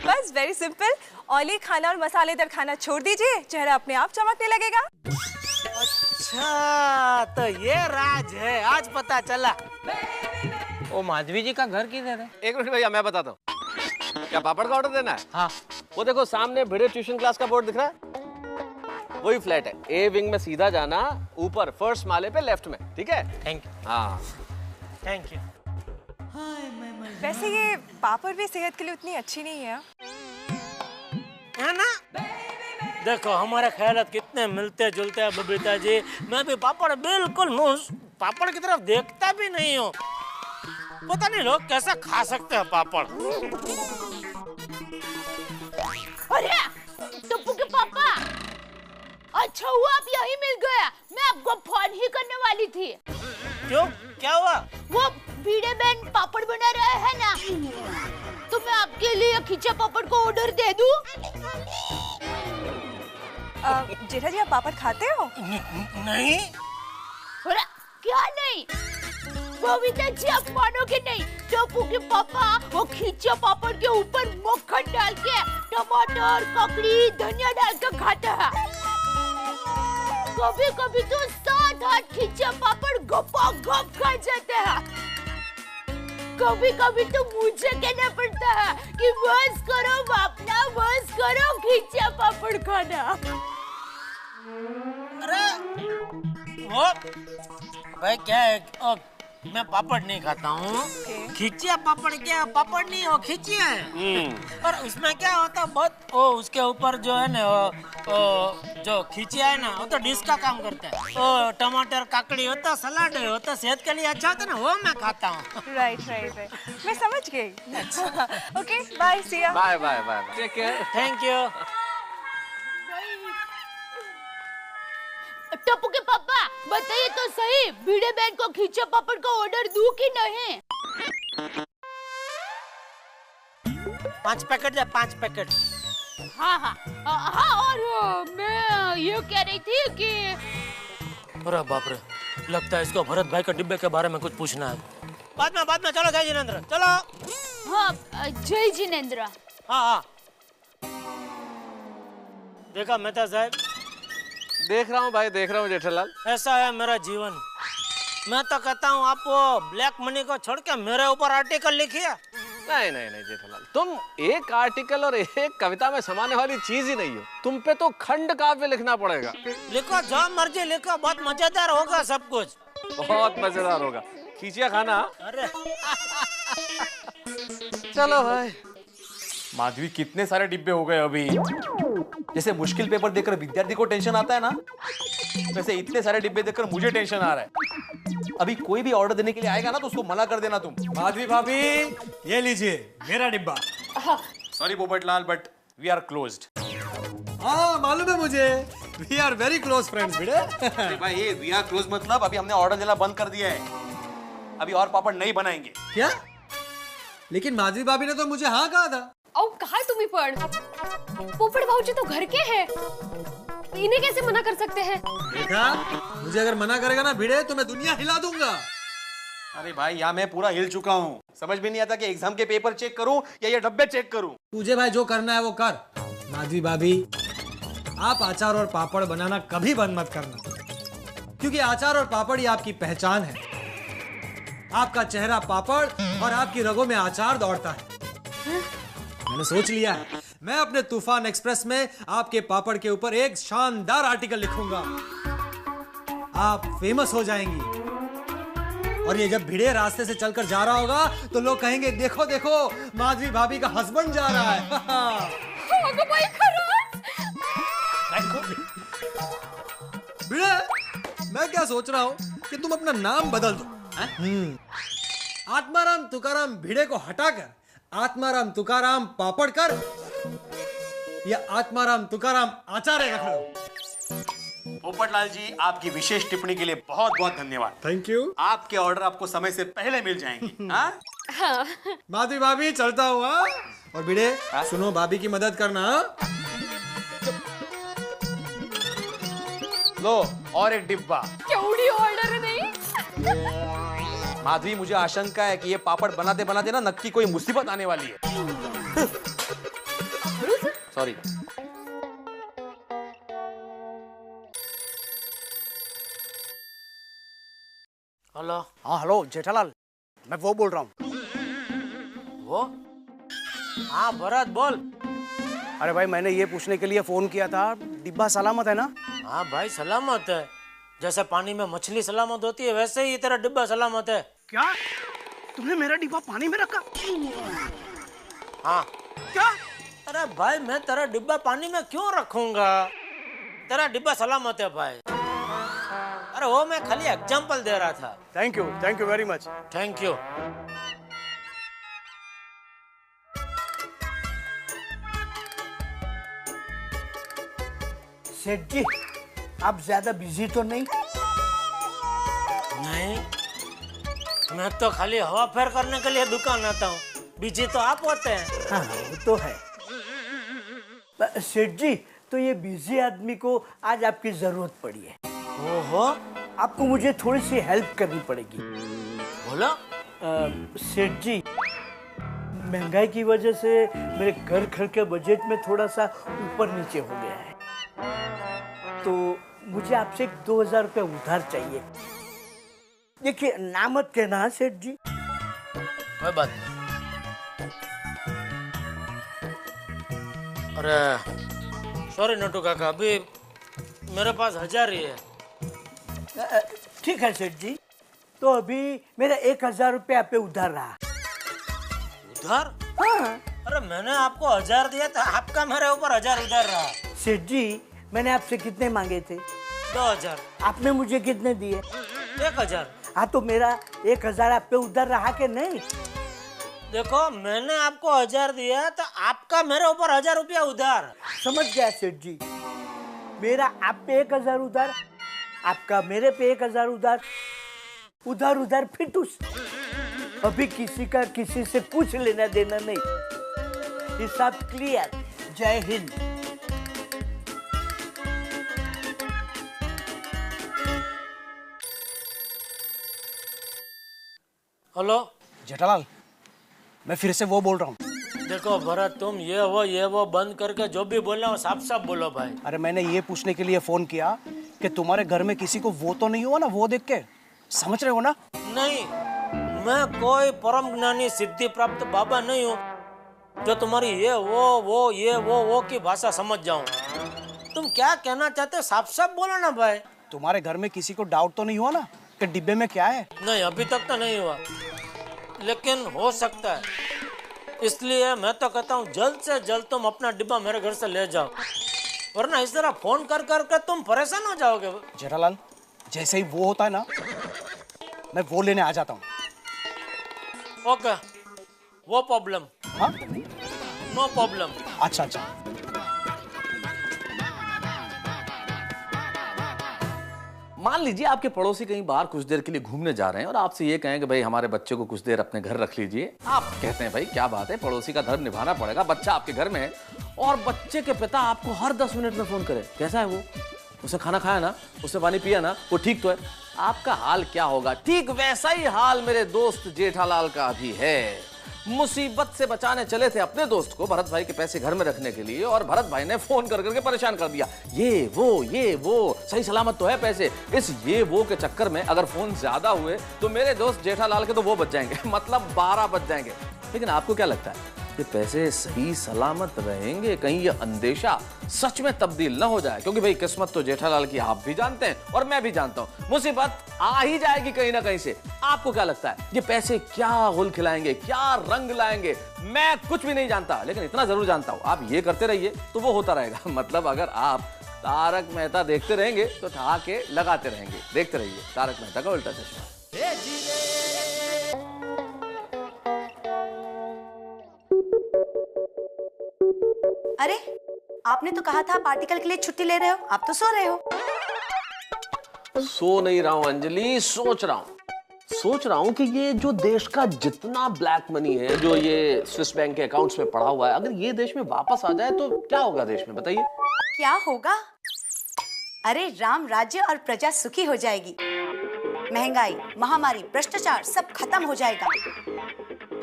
बस वेरी सिंपल, ऑयली खाना और मसालेदार खाना छोड़ दीजिए, चेहरा अपने आप चमकने लगेगा। अच्छा तो ये राज है, आज पता चला। ओ माधवी जी का घर किधर है? एक मिनट भैया, मैं बताता हूँ। क्या पापड़ का ऑर्डर देना है? हाँ। वो देखो सामने भिड़े ट्यूशन क्लास का बोर्ड दिख रहा है, वही फ्लैट है। ए विंग में सीधा जाना, ऊपर फर्स्ट माले पे लेफ्ट में, ठीक है? Thank you. हाँ थैंक यू। वैसे ये पापड़ भी सेहत के लिए उतनी अच्छी नहीं है, है ना? देखो हमारे ख्यालात कितने मिलते जुलते हैं बबीता जी। मैं भी पापड़ बिल्कुल पापड़ की तरफ देखता भी नहीं हूँ। पता नहीं लोग कैसे खा सकते हैं पापड़। अरे टप्पू के पापा, अच्छा हुआ आप यहीं मिल गया, मैं आपको फोन ही करने वाली थी। क्यों, क्या हुआ? वो भिड़े बहन पापड़ बना रहे हैं ना, तो मैं आपके लिए खींचा पापड़ को ऑर्डर दे दूं? जेठा जी आप पापड़ खाते हो? नहीं। अरे क्या नहीं? बबीता जी आप मानोगे नहीं, टप्पू के पापा वो खींचा पापड़ के ऊपर मक्खन डाल के टमाटर, ककड़ी, धनिया डाल के खाता है। कभी कभी तो 7-8 खींचा पापड़ गपा गप खा जाते हैं। कभी कभी तो मुझे कहना पड़ता है कि बस करो बापना, बस करो खींचा पापड़ खाना। अरे वो भाई क्या है, मैं पापड़ नहीं खाता हूँ। खिचिया पापड़ क्या पापड़ नहीं हो, खिचिया है। और उसमें क्या होता बहुत, वो उसके ऊपर जो है ना, जो खिचिया है ना, वो तो डिश का काम करता है। वो टमाटर, काकड़ी होता, सलाद होता, सेहत के लिए अच्छा होता है ना, वो मैं खाता हूँ। राइट, मैं समझ गई। अच्छा okay, bye, see ya. Bye bye bye, take care. Thank you. Tappu के पापा बताइए तो सही, भिड़े बहन को खींचा पापड़ का ऑर्डर दूं कि नहीं? 5 पैकेट या 5 पैकेट? हाँ, और मैं ये कह रही थी कि अरे बाप रे, लगता है इसको भरत भाई के डिब्बे के बारे में कुछ पूछना है। बाद में चलो जय जिनेंद्र, चलो। हाँ जय जिनेंद्र। हाँ देखा मेहता साहब, देख रहा हूँ भाई, देख रहा हूँ जेठालाल। ऐसा है मेरा जीवन। मैं तो कहता हूँ आप वो ब्लैक मनी को छोड़ के मेरे ऊपर आर्टिकल लिखिए। नहीं नहीं नहीं जेठालाल, तुम एक आर्टिकल और एक कविता में समाने वाली चीज ही नहीं हो। तुम पे तो खंड काव्य लिखना पड़ेगा। लिखो जो मर्जी लिखो, बहुत मजेदार होगा सब कुछ। बहुत मजेदार होगा। खींचिया खाना। अरे चलो भाई। माधवी कितने सारे डिब्बे हो गए अभी। जैसे मुश्किल पेपर देखकर विद्यार्थी को टेंशन आता है ना, वैसे इतने सारे डिब्बे देखकर मुझे टेंशन आ रहा है। अभी कोई भी ऑर्डर देने के लिए आएगा ना, तो उसको मना कर देना तुम। माधवी भाभी ये लीजिए मेरा डिब्बा। Sorry Popatlal, but we are closed. हाँ मालूम है मुझे, we are very close friends बेटे। भाई ये वी आर क्लोज मतलब अभी हमने ऑर्डर देना बंद कर दिया है। अभी और पापड़ नहीं बनाएंगे। क्या? लेकिन माधवी भाभी ने तो मुझे हाँ कहा था। अहो काय तुम्ही पण, पोपट भाऊजी तो घर के है। इन्हें कैसे मना कर सकते हैं? देखा, मुझे अगर मना करेगा ना भिड़े तो मैं दुनिया हिला दूंगा। अरे भाई यहाँ मैं पूरा हिल चुका हूँ, समझ में नहीं आता कि एग्जाम के पेपर चेक करूँ या ये डब्बे चेक करूँ। तुझे भाई जो करना है वो कर। माधवी भाभी, आप अचार और पापड़ बनाना कभी बंद मत करना, क्योंकि अचार और पापड़ ही आपकी पहचान है। आपका चेहरा पापड़ और आपकी रगों में अचार दौड़ता है। मैंने सोच लिया है, मैं अपने तूफान एक्सप्रेस में आपके पापड़ के ऊपर एक शानदार आर्टिकल लिखूंगा। आप फेमस हो जाएंगी और ये जब भिड़े रास्ते से चलकर जा रहा होगा तो लोग कहेंगे देखो देखो माधवी भाभी का हस्बैंड जा रहा है। भिड़े, मैं क्या सोच रहा हूँ कि तुम अपना नाम बदल दो। आत्माराम तुकाराम भिड़े को हटाकर आत्माराम तुकाराम पापड़ कर या आत्माराम तुकाराम आचार्य रख लो। पोपटलाल जी, आपकी विशेष टिप्पणी के लिए बहुत बहुत धन्यवाद। Thank you. आपके ऑर्डर आपको समय से पहले मिल जाएंगे। हाँ? माधवी भाभी चलता हूँ। और भिड़े सुनो, भाभी की मदद करना। लो और एक डिब्बा। क्यों ऑर्डर नहीं? माधवी, मुझे आशंका है कि ये पापड़ बनाते बनाते ना नक्की कोई मुसीबत आने वाली है। सॉरी। हेलो। हाँ हेलो जेठालाल, मैं वो बोल रहा हूँ। वो? हाँ भरत बोल। अरे भाई, मैंने ये पूछने के लिए फोन किया था, डिब्बा सलामत है ना? हाँ भाई सलामत है, जैसे पानी में मछली सलामत होती है वैसे ही तेरा डिब्बा सलामत है। क्या? तुमने मेरा डिब्बा पानी में रखा? हाँ। क्या? अरे भाई, मैं तेरा डिब्बा पानी में क्यों रखूंगा? तेरा डिब्बा सलामत है भाई। अरे वो मैं खाली एग्जांपल दे रहा था। Thank you very much. Thank you. सेठ जी, आप ज्यादा बिजी तो नहीं? नहीं, मैं तो खाली हवा फेर करने के लिए दुकान आता हूँ, बिजी तो आप होते हैं। हाँ वो तो है। सेठ जी, तो ये बिजी आदमी को आज आपकी जरूरत पड़ी है। ओहो, आपको मुझे थोड़ी सी हेल्प करनी पड़ेगी। बोलो। सेठ जी, महंगाई की वजह से मेरे घर के बजट में थोड़ा सा ऊपर नीचे हो गया है, तो मुझे आपसे 2000 रुपये उधार चाहिए। देखिए, ना मत कहना सेठ जी। कोई बात नहीं। अरे सॉरी नटू काका, अभी मेरे पास 1000 ही है। ठीक है सेठ जी, तो अभी मेरा 1000 रुपये आप पे उधार रहा। उधार? हाँ। अरे मैंने आपको 1000 दिया था, आपका मेरे ऊपर 1000 उधार रहा। सेठ जी, मैंने आपसे कितने मांगे थे? 2000। आपने मुझे कितने दिए? 1000। हाँ, तो मेरा 1000 आप पे उधार रहा कि नहीं? देखो, मैंने आपको 1000 दिया तो आपका मेरे ऊपर 1000 रुपया उधार। समझ गया सेठ जी, मेरा आप पे 1000 उधार, आपका मेरे पे 1000 उधार, उधार उधार फिटूस। अभी किसी का किसी से कुछ लेना देना नहीं, हिसाब क्लियर। जय हिंद। हेलो जेठालाल, मैं फिर से वो बोल रहा हूँ। देखो भरत, तुम ये वो बंद करके जो भी बोलना हो साफ साफ बोलो भाई। अरे मैंने ये पूछने के लिए फोन किया कि तुम्हारे घर में किसी को वो तो नहीं हुआ ना, वो देख के? समझ रहे हो ना? नहीं, मैं कोई परम ज्ञानी सिद्धि प्राप्त बाबा नहीं हूँ जो तुम्हारी ये वो की भाषा समझ जाऊं। तुम क्या कहना चाहते हो साफ साफ बोलो ना भाई। तुम्हारे घर में किसी को डाउट तो नहीं हुआ ना कि डिब्बे में क्या है? नहीं, अभी तक तो नहीं हुआ, लेकिन हो सकता है, इसलिए मैं तो कहता हूँ जल्द से जल्द तुम अपना डिब्बा मेरे घर से ले जाओ, वरना इस तरह फोन कर कर तुम परेशान हो जाओगे। जेठालाल, जैसे ही वो होता है ना, मैं वो लेने आ जाता हूँ। ओके, वो प्रॉब्लम। हाँ, नो प्रॉब्लम। अच्छा मान लीजिए आपके पड़ोसी कहीं बाहर कुछ देर के लिए घूमने जा रहे हैं और आपसे ये कहें कि भाई हमारे बच्चे को कुछ देर अपने घर रख लीजिए। आप कहते हैं भाई क्या बात है, पड़ोसी का धर्म निभाना पड़ेगा, बच्चा आपके घर में है और बच्चे के पिता आपको हर 10 मिनट में फोन करे, कैसा है वो, उसने खाना खाया ना, उसने पानी पिया ना, वो ठीक तो है। आपका हाल क्या होगा? ठीक वैसा ही हाल मेरे दोस्त जेठालाल का भी है। मुसीबत से बचाने चले थे अपने दोस्त को, भरत भाई के पैसे घर में रखने के लिए, और भरत भाई ने फोन कर करके परेशान कर दिया, ये वो सही सलामत तो है पैसे। इस ये वो के चक्कर में अगर फोन ज्यादा हुए तो मेरे दोस्त जेठालाल के तो वो बच जाएंगे, मतलब 12 बच जाएंगे। लेकिन आपको क्या लगता है ये पैसे सही सलामत रहेंगे? कहीं ये अंदेशा सच में तब्दील ना हो जाए? क्योंकि भाई किस्मत तो जेठालाल की आप भी जानते हैं और मैं भी जानता हूं, मुसीबत आ ही जाएगी कहीं ना कहीं से। आपको क्या लगता है ये पैसे क्या गुल खिलाएंगे, क्या रंग लाएंगे? मैं कुछ भी नहीं जानता, लेकिन इतना जरूर जानता हूं, आप ये करते रहिए तो वो होता रहेगा। मतलब अगर आप तारक मेहता देखते रहेंगे तो ठहाके लगाते रहेंगे। देखते रहिए तारक मेहता का उल्टा चश्मा। अरे आपने तो कहा था आप आर्टिकल के लिए छुट्टी ले रहे हो, आप तो सो रहे हो। सो नहीं रहा हूं अंजलि, सोच रहा हूं कि ये जो देश का जितना ब्लैक मनी है, जो ये स्विस बैंक के अकाउंट्स में पड़ा हुआ है, अगर ये देश में वापस आ जाए तो क्या होगा देश में, बताइए। क्या होगा? अरे राम राज्य और प्रजा सुखी हो जाएगी, महंगाई, महामारी, भ्रष्टाचार सब खत्म हो जाएगा,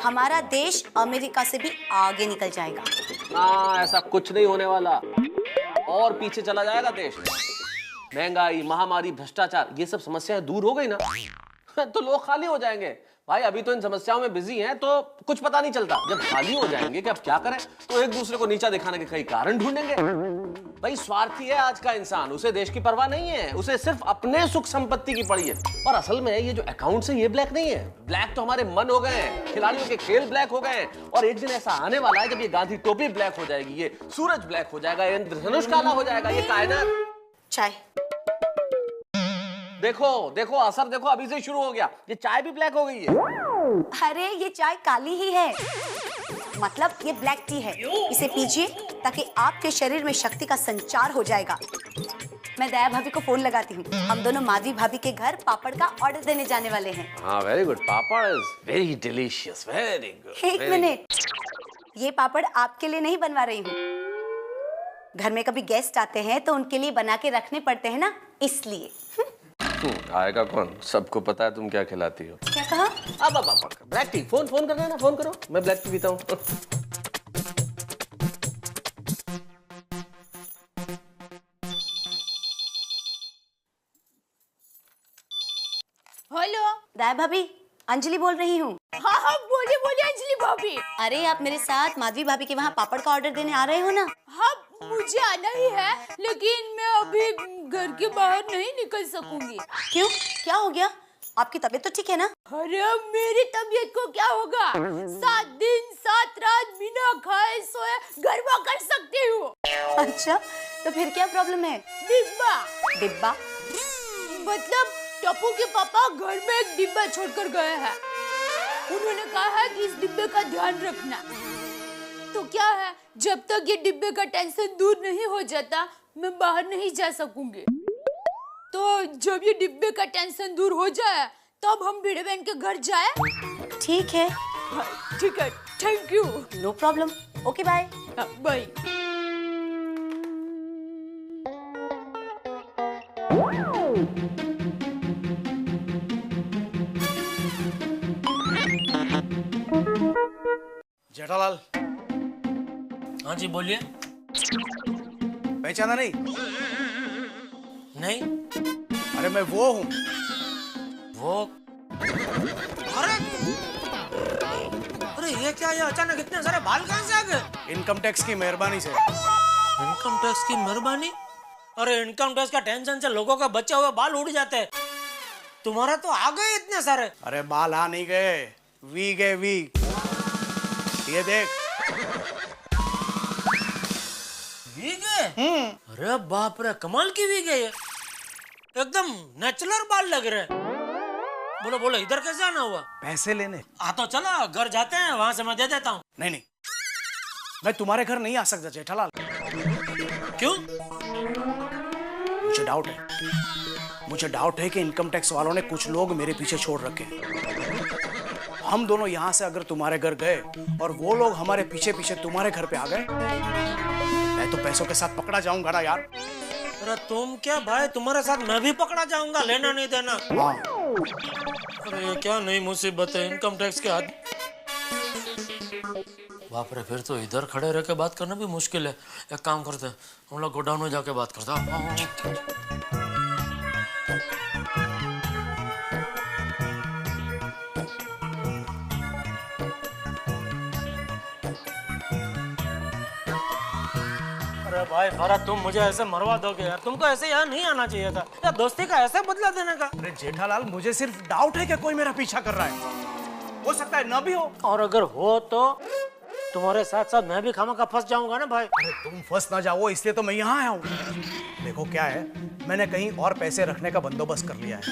हमारा देश अमेरिका से भी आगे निकल जाएगा। ऐसा कुछ नहीं होने वाला, और पीछे चला जाएगा देश। महंगाई, महामारी, भ्रष्टाचार, ये सब समस्याएं दूर हो गई ना तो लोग खाली हो जाएंगे। भाई अभी तो इन समस्याओं में बिजी हैं तो कुछ पता नहीं चलता, जब खाली हो जाएंगे कि अब क्या करें तो एक दूसरे को नीचा दिखाने के कई कारण ढूंढेंगे। भाई स्वार्थी है आज का इंसान, उसे देश की परवाह नहीं है, उसे सिर्फ अपने सुख संपत्ति की पड़ी है। और असल में ये जो अकाउंट्स है ये ब्लैक नहीं है, ब्लैक तो हमारे मन हो गए हैं, खिलाड़ियों के खेल ब्लैक हो गए हैं। और एक दिन ऐसा आने वाला है जब ये गांधी टोपी ब्लैक हो जाएगी, ये सूरज ब्लैक हो जाएगा, ये इंद्रधनुष काला हो जाएगा, ये कायनात। चाय देखो असर देखो, अभी से शुरू हो गया, ये चाय भी ब्लैक हो गई है। अरे ये चाय काली ही है, मतलब ये ब्लैक टी है, इसे पीजिए ताकि आपके शरीर में शक्ति का संचार हो जाएगा। मैं दया भाभी को फोन लगाती हूँ, हम दोनों माधवी भाभी के घर पापड़ का ऑर्डर देने जाने वाले हैं। हाँ very good, papad is very delicious, very good. एक मिनट, ये पापड़ आपके लिए नहीं बनवा रही हूँ, घर में कभी गेस्ट आते हैं तो उनके लिए बना के रखने पड़ते हैं ना, इसलिए। आएगा कौन, सबको पता है तुम क्या खिलाती हो। क्या कहा? अब ब्लैक टी, फोन करना है ना, फोन करो, मैं ब्लैक टी पीता हूँ। हेलो दया भाभी, अंजलि बोल रही हूँ। हाँ बोलिए अंजलि भाभी। अरे आप मेरे साथ माधवी भाभी के वहाँ पापड़ का ऑर्डर देने आ रहे हो ना? हाँ मुझे आना ही है, लेकिन मैं अभी घर के बाहर नहीं निकल सकूंगी। क्यों, क्या हो गया? आपकी तबीयत तो ठीक है ना? अरे मेरी तबीयत को क्या होगा, 7 दिन 7 रात बिना खाए सोए गरबा कर सकती हूँ। अच्छा, तो फिर क्या प्रॉब्लम है? डिब्बा? मतलब टप्पू के पापा घर में एक डिब्बा छोड़कर गए हैं, उन्होंने कहा है कि इस डिब्बे का ध्यान रखना। तो क्या है, जब तक ये डिब्बे का टेंशन दूर नहीं हो जाता मैं बाहर नहीं जा सकूंगी। तो जब ये डिब्बे का टेंशन दूर हो जाए तब हम भिड़े बहन के घर जाए। ठीक है, ठीक है, thank you. No problem, okay bye. Bye. Jethalal. हाँ जी बोलिए। पहचाना नहीं? नहीं। अरे मैं वो हूँ। वो? अरे ये क्या, ये अचानक इतने सारे बाल कहाँ से आ गए? इनकम टैक्स की मेहरबानी से। इनकम टैक्स की मेहरबानी? अरे इनकम टैक्स का टेंशन से लोगों का बचे हुए बाल उड़ जाते हैं, तुम्हारा तो आ गए इतने सारे। अरे बाल आ नहीं गए, वी गए वी। ये देख। वी गए? अरे बाप रे, कमाल की वी गए, एकदम नेचुरल बाल लग रहे हैं। बोलो बोलो, इधर कैसे आना हुआ? पैसे लेने। तो चलो घर जाते हैं, वहां से मैं दे देता हूँ। नहीं, मैं तुम्हारे घर नहीं आ सकता जेठालाल। क्यों? मुझे डाउट है। मुझे डाउट है कि इनकम टैक्स वालों ने कुछ लोग मेरे पीछे छोड़ रखे हैं। हम दोनों यहाँ से अगर तुम्हारे घर गए और वो लोग हमारे पीछे पीछे तुम्हारे घर पे आ गए, मैं तो पैसों के साथ पकड़ा जाऊंगा ना यार। अरे तुम क्या भाई, तुम्हारे साथ मैं भी पकड़ा जाऊंगा, लेना नहीं देना। हाँ। अरे ये क्या नई मुसीबत है इनकम टैक्स के हाथ। बाप रे, फिर तो इधर खड़े रह के बात करना भी मुश्किल है। एक काम करते हैं, हम लोग गोडाउन में जाके बात करते हैं। अरे भाई भरत, तुम मुझे ऐसे मरवा दोगे यार। तुमको ऐसे यहाँ नहीं आना चाहिए था यार, दोस्ती का ऐसे बदला देने का। अरे जेठालाल, मुझे सिर्फ डाउट है कि कोई मेरा पीछा कर रहा है। हो सकता है ना भी हो। और अगर हो तो तुम्हारे साथ साथ मैं भी खामा का फंस जाऊंगा ना भाई। अरे तुम फंस ना जाओ, इसलिए तो मैं यहाँ आया हूँ। देखो क्या है, मैंने कहीं और पैसे रखने का बंदोबस्त कर लिया है,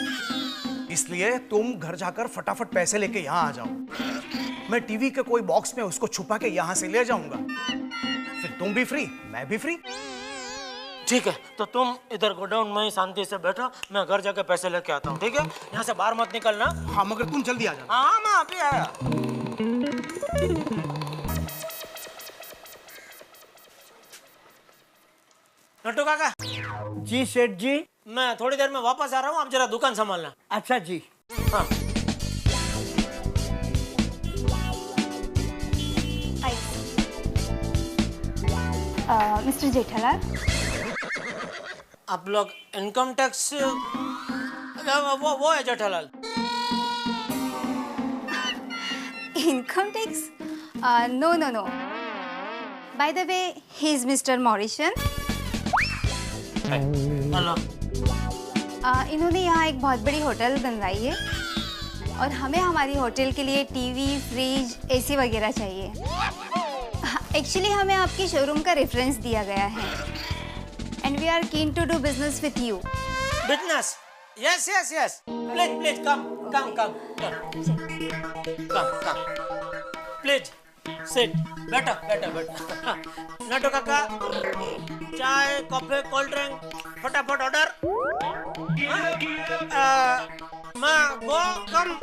इसलिए तुम घर जाकर फटाफट पैसे लेके यहाँ आ जाओ। मैं टीवी के कोई बॉक्स में उसको छुपा के यहाँ से ले जाऊंगा, फिर तुम भी फ्री, मैं भी फ्री। ठीक है, तो तुम इधर गोडाउन में ही शांति से बैठो, मैं घर जाके पैसे लेके आता हूँ। ठीक है, यहाँ से बाहर मत निकलना। हाँ, मगर तुम जल्दी आ जाना। हाँ, मैं अभी आया। नट्टू काका। जी सेठ जी। मैं थोड़ी देर में वापस आ रहा हूँ, आप जरा दुकान संभालना। अच्छा जी। हाँ। मिस्टर जेठालाल, आप लोग इनकम टैक्स वो है Jethalal. Income tax? No. By the way, he is Mr. Mauritian. Hello. इन्होंने यहाँ एक बहुत बड़ी होटल बनवाई है और हमें हमारी होटल के लिए टीवी, फ्रिज, एसी वगैरह चाहिए। एक्चुअली हमें आपके शोरूम का रेफरेंस दिया गया है and we are keen to do business with you. Business? Yes. Please come. Please sit. बैठो। नटू काका, चाय, कॉफी, कोल्ड ड्रिंक, फटाफट ऑर्डर। मैं वो कम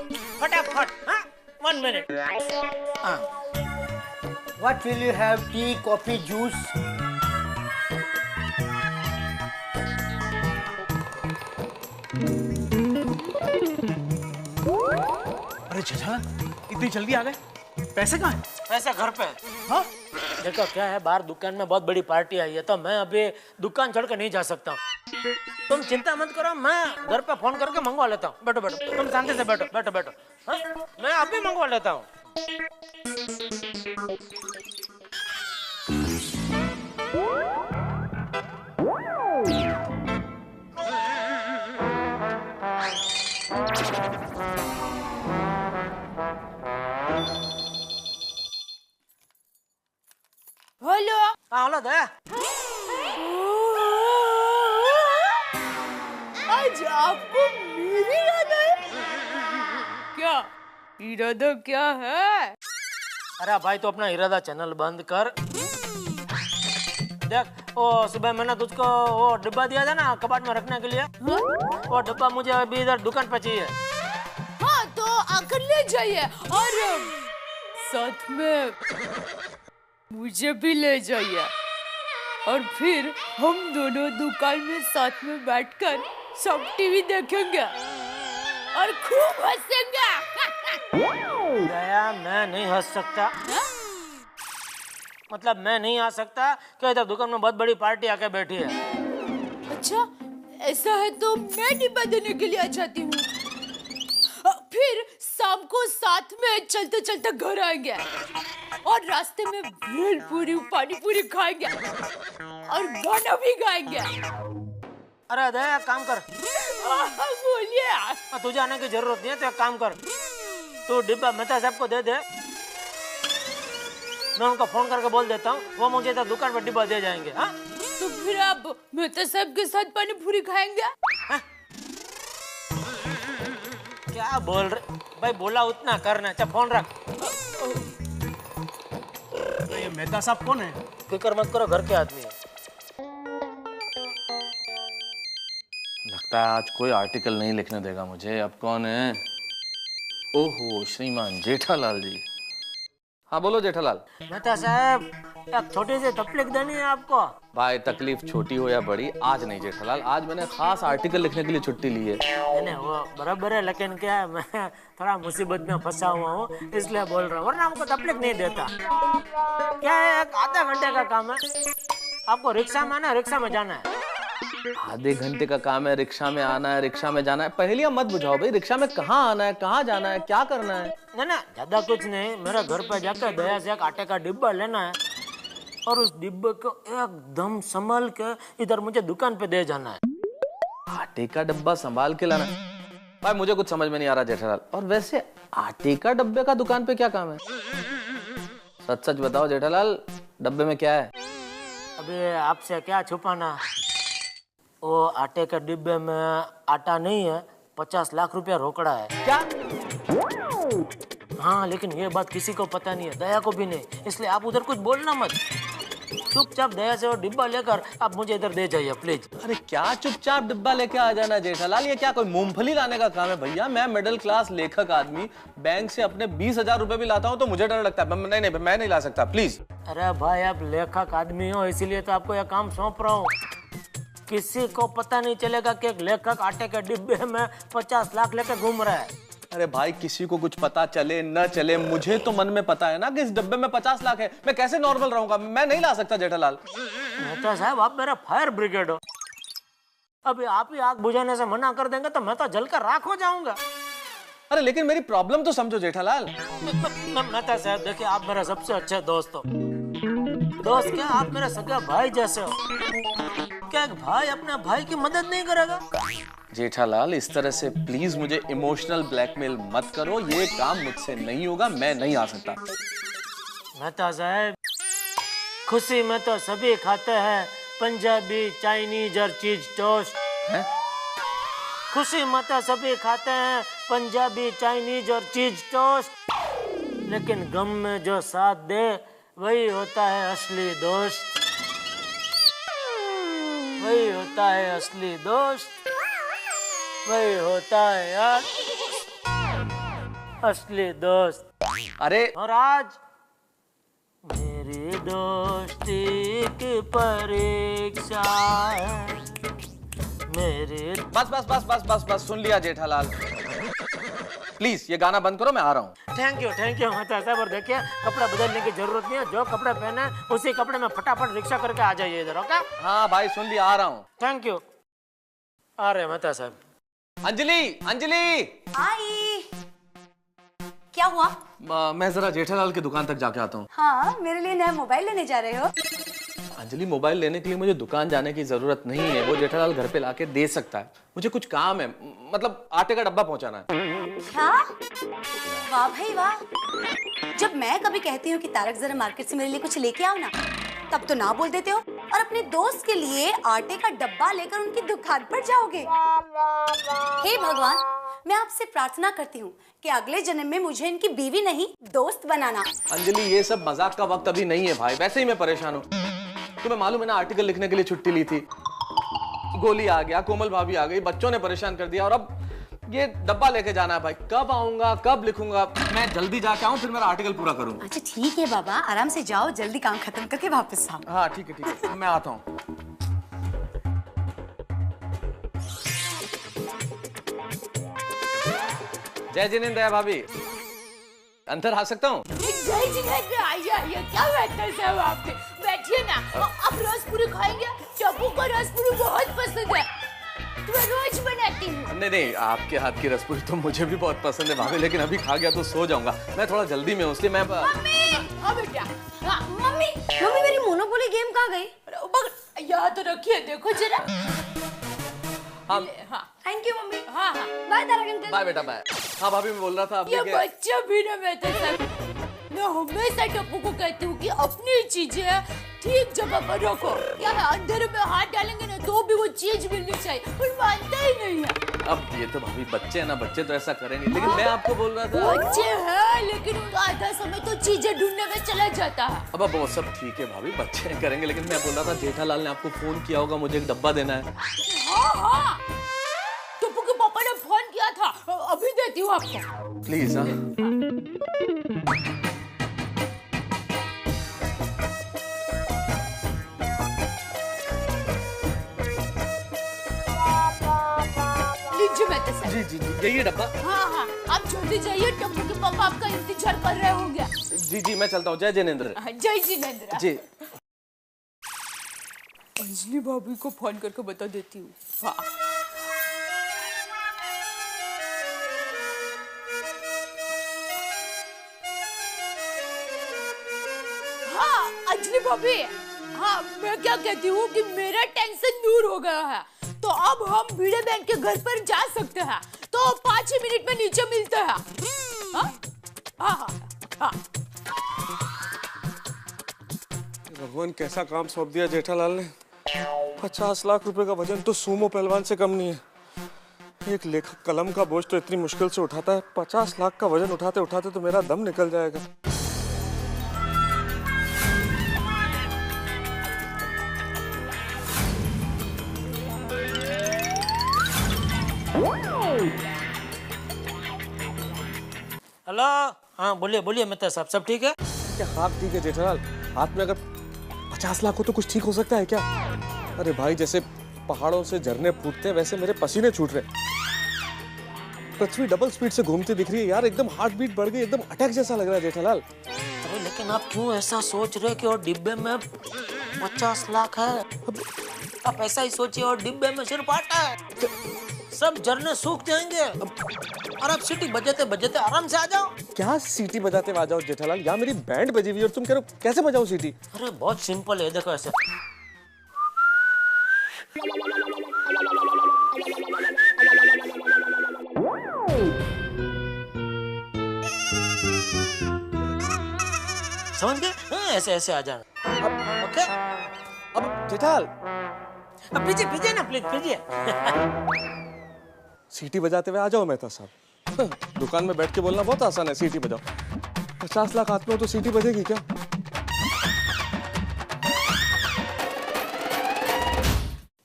फटाफट। 1 minute. What will you have? Tea, coffee, juice? अरे जेठालाल, इतनी जल्दी आ गए? पैसे कहाँ हैं? पैसे घर पे। हाँ? देखो क्या है, बाहर दुकान में बहुत बड़ी पार्टी आई है, तो मैं अभी दुकान छोड़ कर नहीं जा सकता। तुम चिंता मत करो, मैं घर पे फोन करके मंगवा लेता हूँ। बैठो, तुम शांति से बैठो। हाँ? मैं अभी मंगवा लेता हूँ। हेलो। हाँ, हेलो दया। आज आपको मेरी याद आई? क्या इरादा क्या है? अरे भाई, तो अपना इरादा चैनल बंद कर। देख, वो सुबह मैंने तुझको वो डिब्बा दिया था ना कबाड़ में रखने के लिए। वो डिब्बा मुझे अभी इधर दुकान पे चाहिए। हाँ, तो आकर ले जाइए और साथ में मुझे भी ले जाइए और फिर हम दोनों दुकान में साथ में बैठकर सब टीवी देखेंगे और खूब हंसेंगे। दया, मैं नहीं हंस सकता। मतलब मैं नहीं आ सकता कि इधर दुकान में बहुत बड़ी पार्टी आके बैठी है। अच्छा, ऐसा है तो मैं डिब्बा देने के लिए आ जाती हूँ। फिर शाम को साथ में चलते चलते घर आएंगे और रास्ते में भेलपूरी, पानी पूरी खाएंगे और गाना भी गाएंगे। अरे दया, काम कर। बोलिए। तुझे आने की जरूरत नहीं है, तो एक काम कर, तू डिब्बा मेहता साहब को दे दे। मैं उनको फोन करके बोल देता हूँ, वो मुझे इधर दुकान पर डिब्बा दे जाएंगे। हाँ? तो फिर आप मेहता साहब के साथ पानी पूरी खाएंगे? हाँ? क्या बोल रहे भाई? बोला उतना करना। अच्छा, फोन रख। तो ये मेहता साहब कौन है? फिक्र मत करो, घर के आदमी है। लगता है आज कोई आर्टिकल नहीं लिखने देगा मुझे। अब कौन है? ओहो, श्रीमान जेठालाल जी। हाँ बोलो जेठालाल। मेहता साहब, एक छोटी सी तकलीफ देनी है आपको। भाई तकलीफ छोटी हो या बड़ी, आज नहीं जेठालाल, आज मैंने खास आर्टिकल लिखने के लिए छुट्टी ली है। नहीं वो बराबर है, लेकिन क्या है, मैं थोड़ा मुसीबत में फंसा हुआ हूँ इसलिए बोल रहा हूँ, वरना हमको तकलीफ नहीं देता। क्या है, एक आधा घंटे का काम है, आपको रिक्शा में आना है, रिक्शा में जाना है। आधे घंटे का काम है, रिक्शा में आना है, रिक्शा में जाना है। पहेलियां मत बुझाओ भाई, रिक्शा में कहाँ आना है, कहाँ जाना है, क्या करना है? ना ज्यादा कुछ नहीं, मेरे घर पे जाकर दया से एक आटे का डिब्बा लेना है और उस डिब्बे को एकदम संभाल के इधर मुझे दुकान पे दे जाना है। आटे का डब्बा संभाल के लाना? भाई मुझे कुछ समझ में नहीं आ रहा जेठालाल। और वैसे आटे का डब्बे का दुकान पे क्या काम है? सच सच बताओ जेठालाल, डब्बे में क्या है? अभी आपसे क्या छुपाना, वो आटे के डिब्बे में आटा नहीं है, 50 लाख रुपया रोकड़ा है। क्या? हाँ, लेकिन ये बात किसी को पता नहीं है, दया को भी नहीं, इसलिए आप उधर कुछ बोलना मत। चुपचाप दया से वो डिब्बा लेकर आप मुझे इधर दे जाइए प्लीज। अरे क्या चुपचाप डिब्बा लेके आ जाना जेठालाल, ये क्या कोई मूंगफली लाने का काम है? भैया मैं मिडिल क्लास लेखक आदमी, बैंक से अपने 20,000 रुपए भी लाता हूँ तो मुझे डर लगता है। नहीं मैं नहीं ला सकता, प्लीज। अरे भाई आप लेखक आदमी हो, इसीलिए तो आपको यह काम सौंप रहा हूँ। किसी को पता नहीं चलेगा कि एक लेखक आटे के डिब्बे में 50 लाख लेकर घूम रहा है। अरे भाई किसी को कुछ पता चले न चले, मुझे तो मन में पता है ना कि इस डब्बे में 50 लाख है। मैं कैसे नॉर्मल रहूंगा? मैं नहीं ला सकता जेठालाल। मेहता साहब, आप मेरा फायर ब्रिगेड हो, अभी आप ही आग बुझाने से मना कर देंगे तो मैं तो जलकर राख हो जाऊंगा। अरे लेकिन मेरी प्रॉब्लम तो समझो जेठालाल। मेहता साहब देखिए, आप मेरा सबसे अच्छे दोस्त हो। दोस्त क्या, आप मेरा सगा भाई जैसे हो। क्या एक भाई अपने भाई की मदद नहीं करेगा? जेठालाल इस तरह से प्लीज मुझे इमोशनल ब्लैकमेल मत करो, ये काम मुझसे नहीं होगा, मैं नहीं आ सकता। मेहता साहब, खुशी में तो सभी खाते हैं पंजाबी, चाइनीज और चीज टोस्ट। है? खुशी में तो सभी खाते हैं पंजाबी, चाइनीज और चीज टोस्ट, लेकिन गम में जो साथ दे वही होता है असली दोस्त। वही होता है असली दोस्त, वही होता है यार असली दोस्त। अरे और आज मेरी दोस्ती की परीक्षा है, मेरी। बस सुन लिया जेठालाल। प्लीज ये गाना बंद करो, मैं आ रहा हूँ। थैंक यू मेहता साहब। और देखिए, कपड़ा बदलने की जरूरत नहीं है, जो कपड़े पहने उसी कपड़े में फटाफट रिक्शा करके आ जाइए इधर। ओके? हाँ भाई सुन लिया, आ रहा हूँ। Thank you. आ रहे मेहता साहब। अंजलि आई, क्या हुआ? मैं जरा जेठालाल की दुकान तक जाके आता हूँ। हाँ, मेरे लिए नया मोबाइल लेने जा रहे हो? अंजलि मोबाइल लेने के लिए मुझे दुकान जाने की जरूरत नहीं है, वो जेठालाल घर पे लाके दे सकता है। मुझे कुछ काम है, मतलब आटे का डब्बा पहुंचाना है। क्या? वाह भाई वाह। जब मैं कभी कहती हूँ कि तारक जरा मार्केट से मेरे लिए कुछ लेके आओ ना, तब तो ना बोल देते हो और अपने दोस्त के लिए आटे का डब्बा लेकर उनकी दुकान पर जाओगे। हे भगवान, मैं आपसे प्रार्थना करती हूँ कि अगले जन्म में मुझे इनकी बीवी नहीं दोस्त बनाना। अंजलि ये सब मजाक का वक्त अभी नहीं है भाई, वैसे ही मैं परेशान हूँ। तुम्हें मालूम है ना, आर्टिकल लिखने के लिए छुट्टी ली थी, गोली आ गया, कोमल भाभी आ गई, बच्चों ने परेशान कर दिया और अब ये डब्बा लेके जाना है भाई। कब आऊंगा, कब लिखूंगा? मैं जल्दी जाके आऊं, फिर मेरा आर्टिकल पूरा करूं। अच्छा ठीक है बाबा, आराम से जाओ, जल्दी काम खत्म करके वापस आओ। हाँ ठीक है, मैं आता हूँ। जय जिनेंद्र दया भाभी, अंदर आ सकता हूँ? जय जिनेंद्र, आइए। क्या बैठे साहब आप? बैठिए ना। आप रसपुरी खाएंगे? चप्पू को रसपुरी बहुत पसंद है, तो मैं रोज बनाती हूँ। नहीं, आपके हाथ की रसपुरी तो मुझे भी बहुत पसंद है भाभी, लेकिन अभी खा गया तो सो जाऊंगा। मैं थोड़ा जल्दी में हूँ, इसलिए मैं। मम्मी, हाँ बेटा। हाँ, मम्मी मेरी मोनोपोली गेम कहाँ गई? यहाँ तो रखिए, देखो जरा। हाँ, थैंक यू मम्मी। हाँ, बाय तारक अंकल। बाय बेटा बाय। हाँ भाभी, मैं बोल रहा था ये बच्चा भी ना, मैं तो सब मैं हमेशा टप्पू को कहती हूँ कि अपनी चीजें ठीक जगह पर रखो। क्या है, अंधेरे में हाथ डालेंगे ना तो भी वो चीज मिलनी चाहिए, पर मानता ही नहीं है। अब ये तो भाभी बच्चे हैं ना, बच्चे तो ऐसा करेंगे, लेकिन मैं आपको बोल रहा था। बच्चे हैं, लेकिन उनका आधा समय तो चीजें ढूंढने में चला जाता है। अब वो सब ठीक है भाभी, बच्चे करेंगे, लेकिन मैं बोल रहा था जेठालाल ने आपको फोन किया होगा, मुझे एक डब्बा देना है। हाँ, अभी देती हूँ आपको। प्लीज। हाँ लीजिए मेहता साहब। जी जी जी, यही डब्बा। हाँ हाँ, आप जल्दी जाइए, टप्पू के पापा आपका इंतजार कर रहे होंगे। जी जी, मैं चलता हूँ। जय जिनेंद्र। जय जिनेंद्र। जी। अंजलि भाभी को फोन करके बता देती हूँ। हाँ। हाँ अंजलि भाभी, हाँ मैं क्या कहती हूँ कि मेरा टेंशन दूर हो गया है, तो अब हम भिड़े बहन के घर पर जा सकते हैं, तो 5 ही मिनट में नीचे मिलते हैं। हाँ हाँ हाँ हाँ। भगवान कैसा काम सौंप दिया जेठालाल ने। 50 लाख रुपए का वजन तो सूमो पहलवान से कम नहीं है। एक लेखक कलम का बोझ तो इतनी मुश्किल से उठाता है, 50 लाख का वजन उठाते उठाते तो मेरा दम निकल जाएगा। हेलो, हाँ बोलिए बोलिए मेहता साहब, सब ठीक है? क्या हाथ ठीक है जेठालाल? हाथ में अगर 50 लाख हो तो कुछ ठीक हो सकता है क्या? अरे भाई, जैसे पहाड़ों से झरने फूटते हैं वैसे मेरे पसीने छूट रहे। पृथ्वी डबल स्पीड से घूमती दिख रही है यार, एकदम हार्ट बीट बढ़ गई, एकदम अटैक जैसा लग रहा है जेठालाल। अरे लेकिन आप क्यों ऐसा सोच रहे कि और डिब्बे में 50 लाख है? आप ऐसा ही सोचिए, और डिब्बे में सिर्फ आटा है, सब झरने सूख जाएंगे और आप सीटी बजाते बजाते आराम से आ जाओ। क्या सीटी बजाते आ जाओ जेठालाल? यहाँ मेरी बैंड बजी हुई है और तुम कह रहे हो कैसे बजाओ सीटी? अरे बहुत सिंपल है, देखो ऐसे। समझ गए? हाँ, ऐसे ऐसे आ जाना। ओके? अब जेठालाल अब पीछे पीछे ना, प्लीज पीछे। सीटी बजाते हुए आ जाओ मेहता साहब। दुकान में बैठ के बोलना बहुत आसान है, सीटी बजाओ। 50 लाख हाथ में हो तो सीटी बजेगी क्या?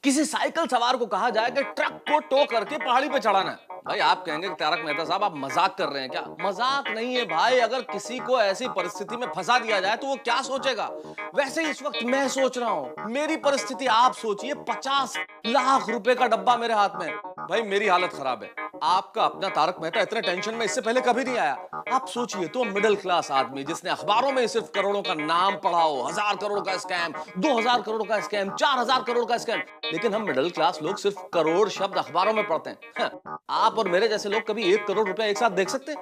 किसी साइकिल सवार को कहा जाए कि ट्रक को टो करके पहाड़ी पे चढ़ाना है। भाई आप कहेंगे कि तारक मेहता साहब आप मजाक कर रहे हैं क्या? मजाक नहीं है भाई, अगर किसी को ऐसी परिस्थिति में फंसा दिया जाए तो वो क्या सोचेगा? वैसे ही इस वक्त मैं सोच रहा हूं, मेरी परिस्थिति आप सोचिए, 50 लाख रुपए का डब्बा मेरे हाथ में। भाई मेरी हालत खराब है। आपका अपना तारक मेहता इतने टेंशन में इससे पहले कभी नहीं आया। आप सोचिए तो, मिडिल क्लास आदमी जिसने अखबारों में सिर्फ करोड़ों का नाम पढ़ा हो, 1000 करोड़ का स्कैम, 2000 करोड़ का स्कैम, 4000 करोड़ का स्कैम, लेकिन हम मिडिल क्लास लोग सिर्फ करोड़ शब्द अखबारों में पढ़ते हैं। आप और मेरे जैसे लोग कभी 1 करोड़ रुपया एक साथ देख सकते हैं?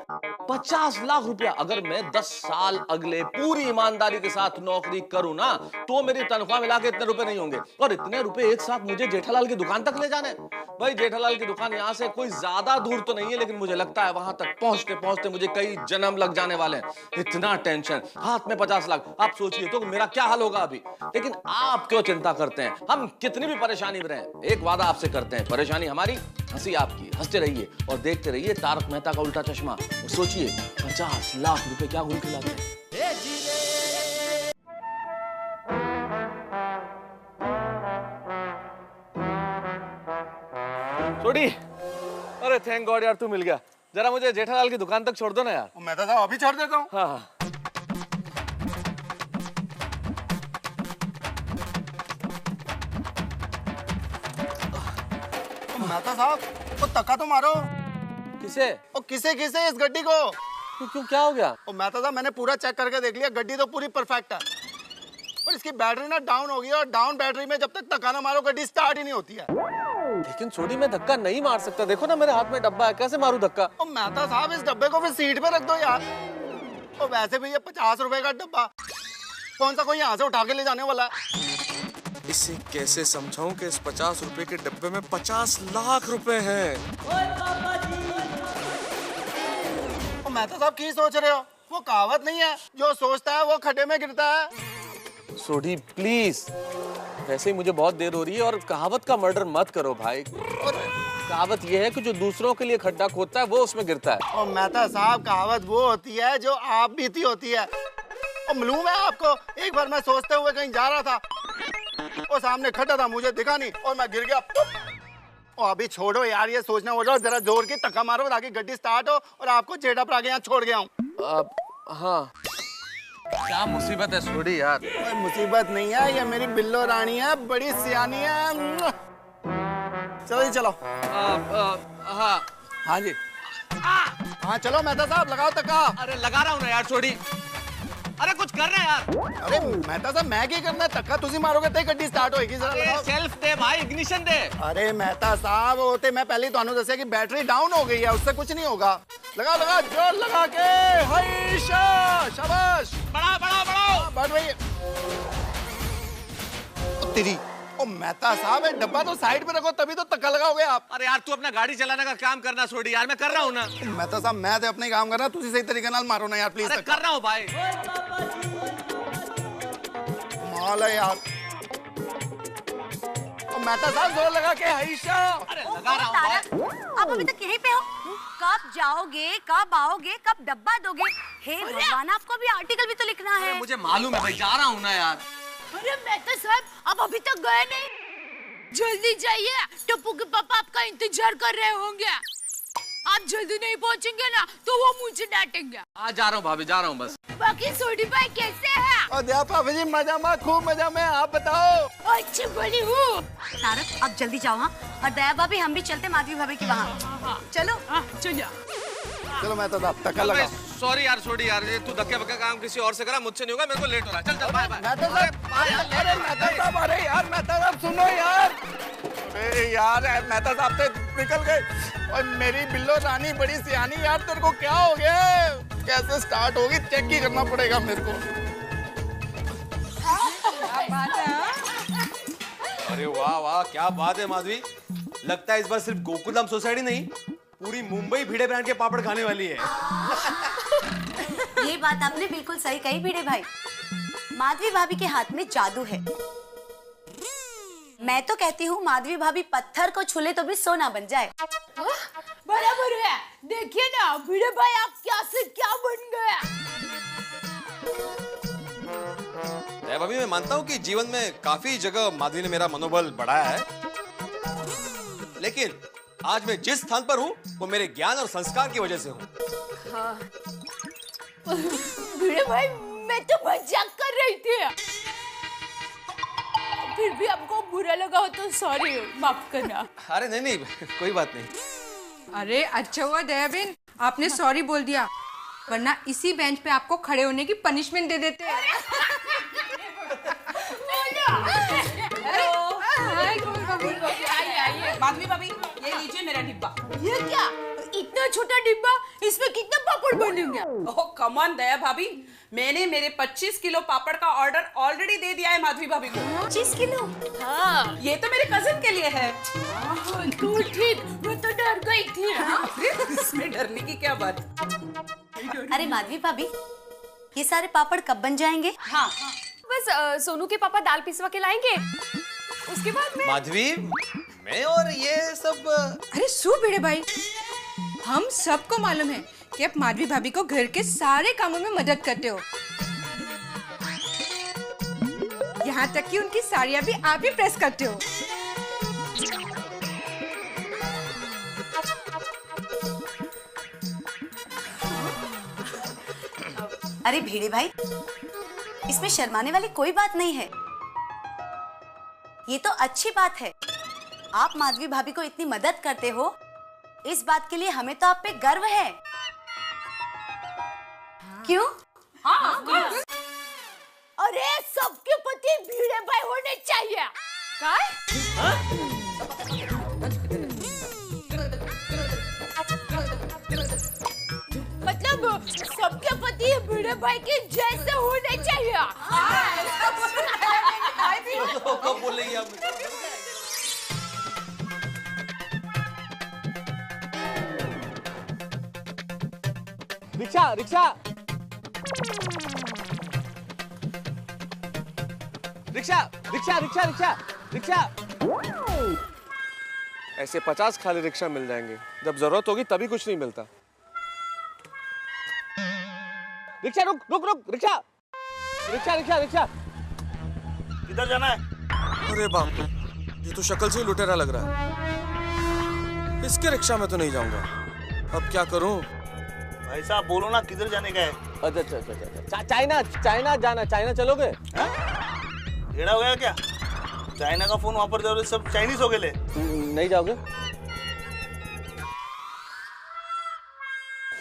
50 लाख रुपया अगर मैं 10 साल अगले पूरी ईमानदारी के साथ नौकरी करूं ना, तो मेरी तनख्वाह मिला के इतने रुपए नहीं होंगे। और इतने रुपए एक साथ मुझे जेठालाल की दुकान तक ले जाने। भाई जेठालाल की दुकान यहाँ से कोई ज्यादा दूर तो नहीं है, लेकिन मुझे लगता है वहां तक पहुंचते पहुंचते मुझे कई जन्म लग जाने वाले हैं। इतना टेंशन, हाथ में 50 लाख, आप सोचिए तो मेरा क्या हाल होगा अभी। लेकिन आप क्यों चिंता करते हैं? हम कितनी भी परेशानी में रहें, एक वादा आपसे करते हैं, परेशानी हमारी, हंसी आपकी। हंसते रहिए और देखते रहिए तारक मेहता का उल्टा चश्मा। और सोचिए 50 लाख रुपए क्या गुल खिलाते हैं। छोड़ी, अरे थैंक गॉड यार तू मिल गया। जरा मुझे जेठालाल की दुकान तक छोड़ दो ना यार। मैं तो अभी छोड़ देता हूँ। हाँ मेहता साहब, वो तक्का तो मारो। किसे? ओ किसे किसे? इस गड्डी को। क्यों, क्या हो गया? ओ मेहता साहब, मैंने पूरा चेक करके देख लिया, गड्डी तो पूरी परफेक्ट है, पर इसकी बैटरी ना डाउन हो गई है, और डाउन बैटरी में जब तक धक्का ना मारो गड्डी स्टार्ट ही नहीं होती है। लेकिन छोड़ी, मैं धक्का नहीं मार सकता, देखो ना मेरे हाथ में डब्बा है, कैसे मारूं धक्का? ओ मेहता साहब, इस डब्बे को फिर सीट पे रख दो यार। ओ वैसे भी ये 50 रुपए का डब्बा कौन सा कोई यहाँ से उठा के ले जाने वाला है? इसे कैसे समझाऊं कि इस 50 रुपए के डब्बे में 50 लाख रुपए हैं? ओ मेहता साहब, की सोच रहे हो? वो कहावत नहीं है, जो सोचता है वो खड्डे में गिरता है। सोडी प्लीज, वैसे ही मुझे बहुत देर हो रही है, और कहावत का मर्डर मत करो भाई। और कहावत यह है कि जो दूसरों के लिए खड्डा खोदता है वो उसमें गिरता है। और मेहता साहब, कहावत वो होती है जो आप बीती होती है। और मालूम है आपको, एक बार मैं सोचते हुए कहीं जा रहा था, और सामने खड्डा था, मुझे दिखा नहीं और मैं गिर गया। ओ अभी छोड़ो यार ये सोचना हो जाओ, जरा जोर की धक्का मारो ताकि गड्डी स्टार्ट हो और आपको जेठा पर आगे यहाँ छोड़ गया हूँ। हाँ क्या मुसीबत है छोड़ी यार। कोई मुसीबत नहीं है, ये मेरी बिल्लो रानी है, बड़ी सियानी है। चलो जी चलो। हाँ हाँ जी हाँ चलो मेहता साहब लगाओ धक्का। अरे लगा रहा हूँ ना यार छोड़ी। अरे कुछ कर रहे हैं यार। अरे मेहता साहब मैं क्या करना है, धक्का तुसी मारोगे तो गड्डी स्टार्ट होएगी। जरा लगाओ। सेल्फ दे भाई, इग्निशन दे। अरे मेहता साहब होते मैं पहले तो दसिया कि बैटरी डाउन हो गई है, उससे कुछ नहीं होगा। लगा लगा जोर लगा के। हैशा शाबाश। बढ़ाओ बढ़ाओ बढ़ाओ। बढ़ रही है तेरी। ओ मेहता साहब डब्बा तो साइड पे रखो तभी तो धक्का लगाओगे आप। अरे यार तू अपना गाड़ी चलाने का काम करना छोड़ी यार, मैं कर रहा हूँ ना। मेहता साहब मैं तो अपने काम कर रहा, तुसी सही तरीके नाल मारो ना यार प्लीज। अरे कर रहा हूँ भाई। माल है यार। ओ मेहता साहब जोर लगा के। हैशा। अरे लगा रहा हूँ भाई। आप अभी तक यहीं पे हो? कब जाओगे, कब आओगे, कब डब्बा दोगे? हे भगवान, आपको भी आर्टिकल भी तो लिखना है। मुझे मालूम है भाई, जा रहा हूँ ना यार। अरे मेहता साहब आप अभी तक गए नहीं, जल्दी जाइए, टप्पू के पापा आपका इंतजार कर रहे होंगे। आप जल्दी नहीं पहुंचेंगे ना तो वो मुझे डांटेंगे। आ जा रहा हूँ भाभी, जा रहा हूँ बस। बाकी सोडी भाई कैसे हैं? और भाभी जी मजा में, खूब मजा में, आप बताओ। अच्छी बड़ी हूँ। तारक अब जल्दी जाओ। हाँ और दया भाभी हम भी चलते माधवी भाभी के वहाँ। चलो चलो चलो मेहता साहब धक्का लगा। सॉरी यार छोड़ी यार, ये तू धक्के बक्का काम किसी और से करा, मुझसे नहीं होगा, मेरे को लेट हो रहा है। चल चल बाय बाय। मेहता साहब अरे मेहता साहब, अरे यार मेहता साहब सुनो यार। अरे यार मेहता साहब से निकल गए। और मेरी बिल्लो रानी बड़ी सियानी यार, तेरे को क्या हो गया? कैसे स्टार्ट होगी चेक ही करना पड़ेगा मेरे को। अरे वाह वाह क्या बात है माधवी, लगता है इस बार सिर्फ गोकुलधाम सोसाइटी नहीं पूरी मुंबई भिड़े ब्रांड के पापड़ खाने वाली है। ये बात आपने बिल्कुल सही कही भिड़े भाई, माधवी भाभी के हाथ में जादू है। मैं तो कहती हूँ माधवी भाभी पत्थर को छूले तो भी सोना बन जाए। बराबर है, देखिए ना भिड़े भाई आप क्या से क्या बन गया। भाभी मैं मानता हूँ कि जीवन में काफी जगह माधवी ने मेरा मनोबल बढ़ाया है, लेकिन आज मैं जिस स्थान पर हूँ वो मेरे ज्ञान और संस्कार की वजह से हूँ। हाँ। भिड़े भाई मैं तो मजाक कर रही थी, फिर भी आपको बुरा लगा हो तो सॉरी, माफ करना। अरे नहीं नहीं कोई बात नहीं। अरे अच्छा हुआ दया बहन आपने सॉरी बोल दिया, वरना इसी बेंच पे आपको खड़े होने की पनिशमेंट दे देते। माधवी भाभी ये लीजिए मेरा डिब्बा। ये क्या इतना छोटा डिब्बा, इसमें कितने पापड़ बनेंगे? ओह कम ऑन दया भाभी, मैंने मेरे 25 किलो पापड़ का ऑर्डर ऑलरेडी दे दिया है माधवी भाभी को। 25 किलो? हाँ ये तो मेरे कजिन के लिए है। तो ठीक, मैं तो डर गई थी। इसमें डरने की क्या बात। अरे माधवी भाभी ये सारे पापड़ कब बन जाएंगे? हाँ बस सोनू के पापा दाल पिसवा के लाएंगे, उसके बाद में। माधवी मैं और ये सब। अरे सु भिड़े भाई, हम सबको मालूम है कि आप माधवी भाभी को घर के सारे कामों में मदद करते हो, यहाँ तक कि उनकी साड़ियाँ भी आप ही प्रेस करते हो। अरे भिड़े भाई इसमें शर्माने वाली कोई बात नहीं है, ये तो अच्छी बात है। आप माधवी भाभी को इतनी मदद करते हो, इस बात के लिए हमें तो आप पे गर्व है। क्यों? हाँ, अरे सबके पति भिड़े भाई होने चाहिए। मतलब सबके पति भिड़े भाई के जैसे होने चाहिए। कब बोलेंगे आप? Rickshaw rickshaw rickshaw rickshaw rickshaw rickshaw rickshaw. ऐसे 50 खाली रिक्शा मिल जाएंगे, जब जरूरत होगी तभी कुछ नहीं मिलता। रिक्शा रुक रुक रुक, रिक्शा रिक्शा रिक्शा रिक्शा। किधर जाना है? अरे बाप रे, ये तो शक्ल से ही लुटेरा लग रहा है। इसके रिक्शा में तो नहीं जाऊंगा। अब क्या करूं? भाई साहब बोलो ना, किधर जाने का है? अच्छा, चाइना जाना। चाइना चलोगे? टेढ़ा हो गया क्या? चाइना का फोन वापर दे, सब चाइनीज हो गए। नहीं जाओगे?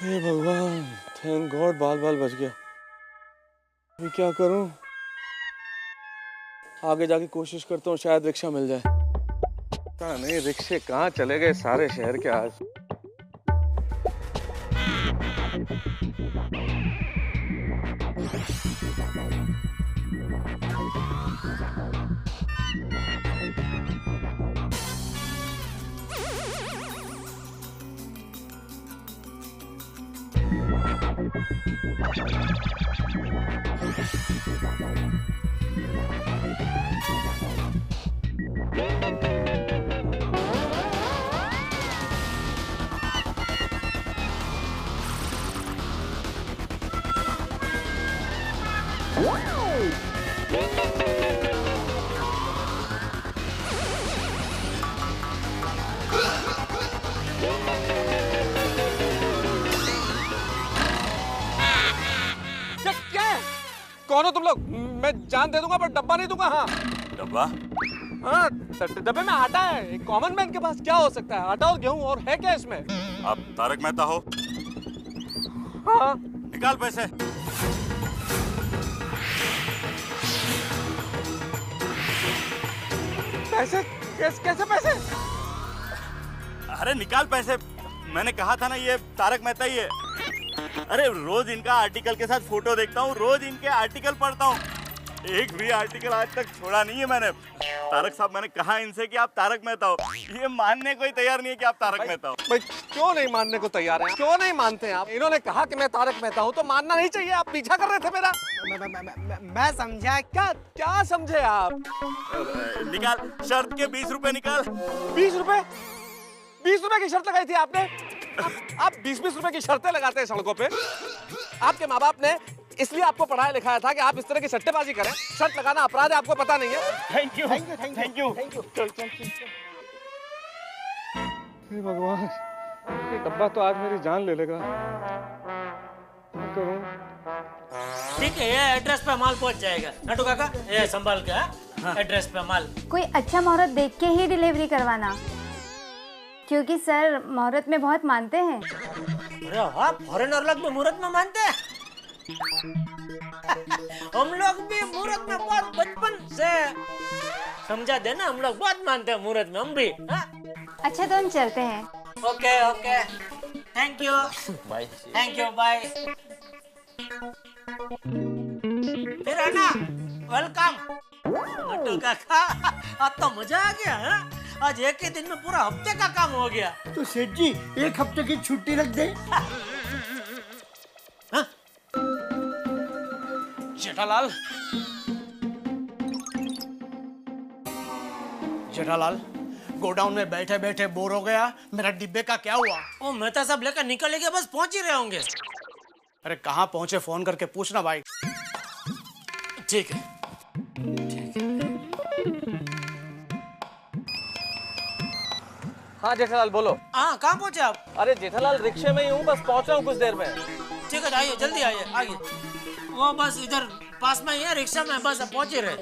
हे भगवान, थैंक गॉड बाल बच गया। अभी क्या करूं? आगे जाके कोशिश करता हूँ, शायद रिक्शा मिल जाए। पता नहीं रिक्शे कहाँ चले गए सारे शहर के आज। कौन हो तुम लोग? मैं जान दे दूंगा पर डब्बा नहीं दूंगा। हाँ डब्बा? हाँ, डब्बे में आटा है। एक कॉमन मैन के पास क्या हो सकता है? आटा और गेहूं, और है क्या इसमें? आप तारक मेहता हो? हाँ। निकाल पैसे। पैसे? कैसे पैसे? अरे निकाल पैसे। मैंने कहा था ना, ये तारक मेहता ही है। अरे रोज इनका आर्टिकल के साथ फोटो देखता हूँ, रोज इनके आर्टिकल पढ़ता हूँ। एक भी आर्टिकल आज तक छोड़ा नहीं है मैंने। तारक साहब, मैंने कहा इनसे कि आप तारक मेहता हो, ये मानने को ही तैयार नहीं है कि आप तारक मेहता हो। भाई क्यों नहीं मानने को तैयार हैं? क्यों नहीं मानते हैं आप? इन्होंने कहा कि मैं तारक मेहता हूँ तो मानना नहीं चाहिए। आप पीछा कर रहे थे मेरा। मैं समझा। क्या समझे आप? निकाल शर्त के 20 रुपए निकाल। 20 रुपए? 20 रुपए की शर्त लगाई थी आपने? आप 20-20 रुपए की शर्तें लगाते हैं सड़कों पे। आपके माँ बाप ने इसलिए आपको पढ़ाया लिखाया था कि आप इस तरह की सट्टेबाजी करें। शर्त लगाना अपराध है, आपको पता नहीं है? Thank you. चल। हे भगवान, ये डब्बा तो आज मेरी जान ले लेगा। क्या करूं? ठीक है, ये एड्रेस पे माल पहुंच जाएगा। नटू काका, ये संभाल के। हाँ? एड्रेस पे माल। कोई अच्छा मुहूर्त देख के ही डिलीवरी करवाना, क्योंकि सर मुहूर्त में बहुत मानते हैं। अरे वाह, फॉरेनर लोग भी मुहूर्त में मानते हैं। हम लोग भी मुहूर्त में बहुत बचपन से, समझा देना, हम लोग बहुत मानते हैं मुहूर्त में, हम भी। अच्छा तो हम चलते हैं। Okay, thank you. Bye. Thank you, bye. फिर आना, वेलकम। नटू काका, आज तो मजा आ गया है। आज एक ही दिन में पूरा हफ्ते का काम हो गया। तो सेठ जी, एक हफ्ते की छुट्टी रख दे। जेठालाल, गोडाउन में बैठे बैठे बोर हो गया। मेरा डिब्बे का क्या हुआ? ओ मेहता साहब लेकर निकल गए, बस पहुंच ही रहे होंगे। अरे कहाँ पहुंचे, फोन करके पूछना भाई। ठीक है। हाँ जेठालाल बोलो। हाँ, कहाँ पहुंचे आप? अरे जेठालाल, रिक्शे में ही हूँ, बस पहुंच रहा हूँ कुछ देर में। ठीक है, आइए, जल्दी आइए, आइए। वो बस इधर पास में ही है, रिक्शा में, बस पहुंच ही रहे।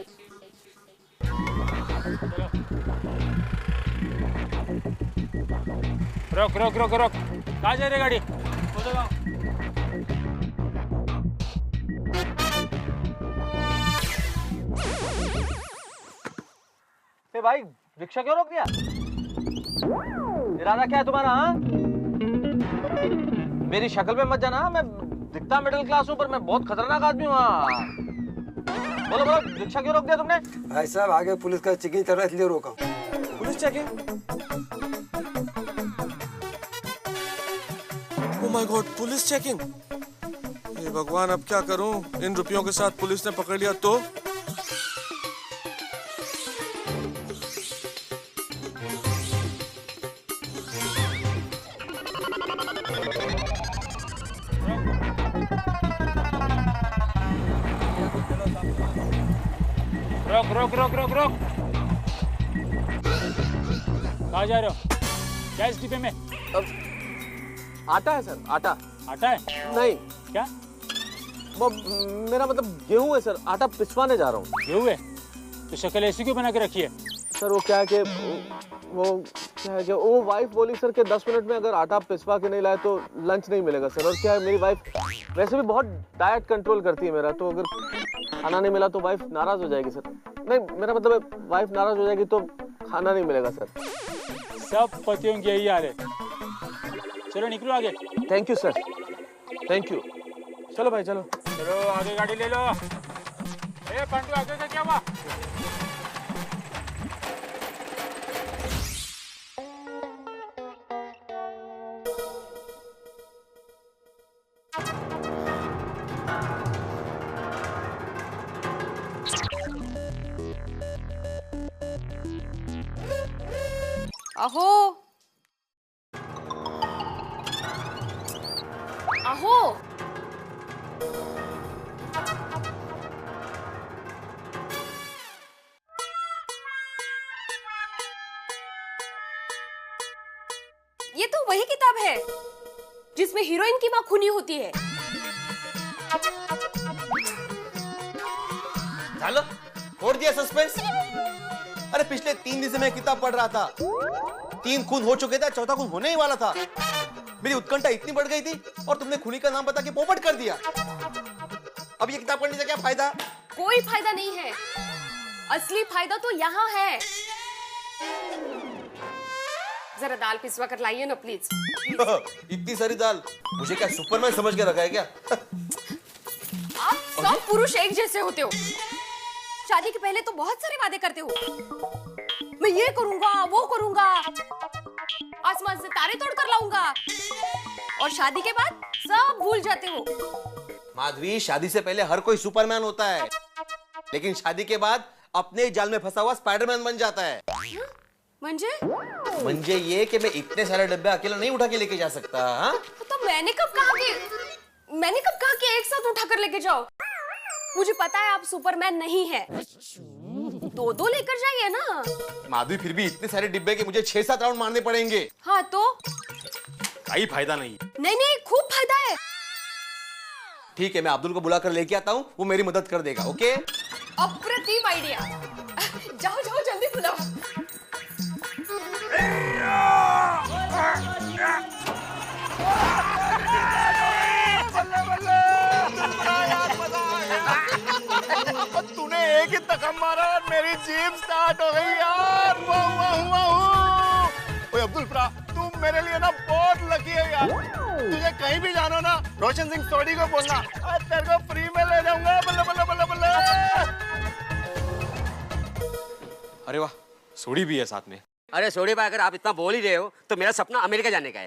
रोक। कहाँ जा रही गाड़ी? भाई रिक्शा क्यों रोक दिया? इरादा क्या है तुम्हारा? हाँ, मेरी शक्ल पे मत जाना। मैं दिखता मिडिल क्लास हूँ पर मैं बहुत खतरनाक आदमी हूँ। बोलो रिक्शा क्यों रोक दिया तुमने? भाई साहब, आगे पुलिस का चेकिंग चल रहा है, इसलिए रोका। Police checking? Oh my god, police checking! हे भगवान, अब क्या करूं? इन रुपयों के साथ पुलिस ने पकड़ लिया तो? रोक। कहाँ जा रहे हो? क्या इस डिब्बे में? आटा है सर, आटा। आटा है? नहीं। क्या? वो मेरा मतलब गेहूं है सर, आटा पिसवाने जा रहा हूँ। गेहूं है? तो शक्ल ऐसी क्यों बना के रखी है? सर वो क्या है कि वो वाइफ बोली सर कि 10 मिनट में अगर आटा पिसवा के नहीं लाए तो लंच नहीं मिलेगा सर। और क्या है, मेरी वाइफ वैसे भी बहुत डाइट कंट्रोल करती है मेरा, तो अगर खाना नहीं मिला तो वाइफ नाराज हो जाएगी सर। नहीं, मेरा मतलब वाइफ नाराज हो जाएगी तो खाना नहीं मिलेगा सर। सब पतियों की यही हाल है। चलो निकलो आगे। Thank you sir, thank you. चलो भाई चलो। चलो आगे गाड़ी ले लो। ए पंडू, आगे से क्या हुआ? अहो अहो, ये तो वही किताब है जिसमें हीरोइन की माँ खूनी होती है। चलो, छोड़ दिया सस्पेंस। अरे पिछले 3 दिन से मैं किताब पढ़ रहा था। 3 खून हो चुके थे, चौथा खून होने ही वाला था। मेरी उत्कंठा इतनी बढ़ गई थी और तुमने खूनी का नाम बता के पोपट कर दिया। अब ये किताब पढ़ने से क्या फायदा? कोई फायदा नहीं है, असली फायदा तो यहाँ है। जरा दाल पिसवा कर लाइए ना प्लीज। इतनी सारी दाल मुझे क्या सुपरमैन समझ के रखा है क्या? आप सब पुरुष एक जैसे होते हो। शादी के पहले तो बहुत सारे वादे करते हो, मैं ये करूंगा वो करूंगा, आसमान से तारे तोड़ कर लाऊंगा, और शादी के बाद सब भूल जाते हो। माधवी, शादी से पहले हर कोई सुपरमैन होता है, लेकिन शादी के बाद अपने जाल में फंसा हुआ स्पाइडरमैन बन जाता है। मंजे ये कि मैं इतने सारे डब्बे अकेला नहीं उठा के लेके जा सकता। हाँ? तो मैंने कब कहा कि एक साथ उठाकर लेके जाओ? मुझे पता है आप सुपरमैन नहीं है, 2-2 लेकर जाइए ना। माधवी, फिर भी इतने सारे डिब्बे के मुझे 6-7 राउंड मारने पड़ेंगे। हाँ तो? कोई फायदा नहीं। नहीं, खूब फायदा है। ठीक है, मैं अब्दुल को बुला कर लेके आता हूँ, वो मेरी मदद कर देगा। ओके? अप्रतिम आइडिया। जाओ जल्दी बुलाओ। तूने एक ही धक्का मारा और मेरी जीभ स्टार्ट हो गई यार। ओए अब्दुल फरा, तू मेरे लिए ना बहुत लकी है यार। तुझे कहीं भी जाना ना, रोशन सिंह सोडी को बोलना, तेरे को फ्री में ले जाऊंगा। बल्ले बल्ले बल्ले बल्ले। अरे वाह, सोडी भी है साथ में। अरे सोडी भाई, अगर आप इतना बोल ही रहे हो तो मेरा सपना अमेरिका जाने का है।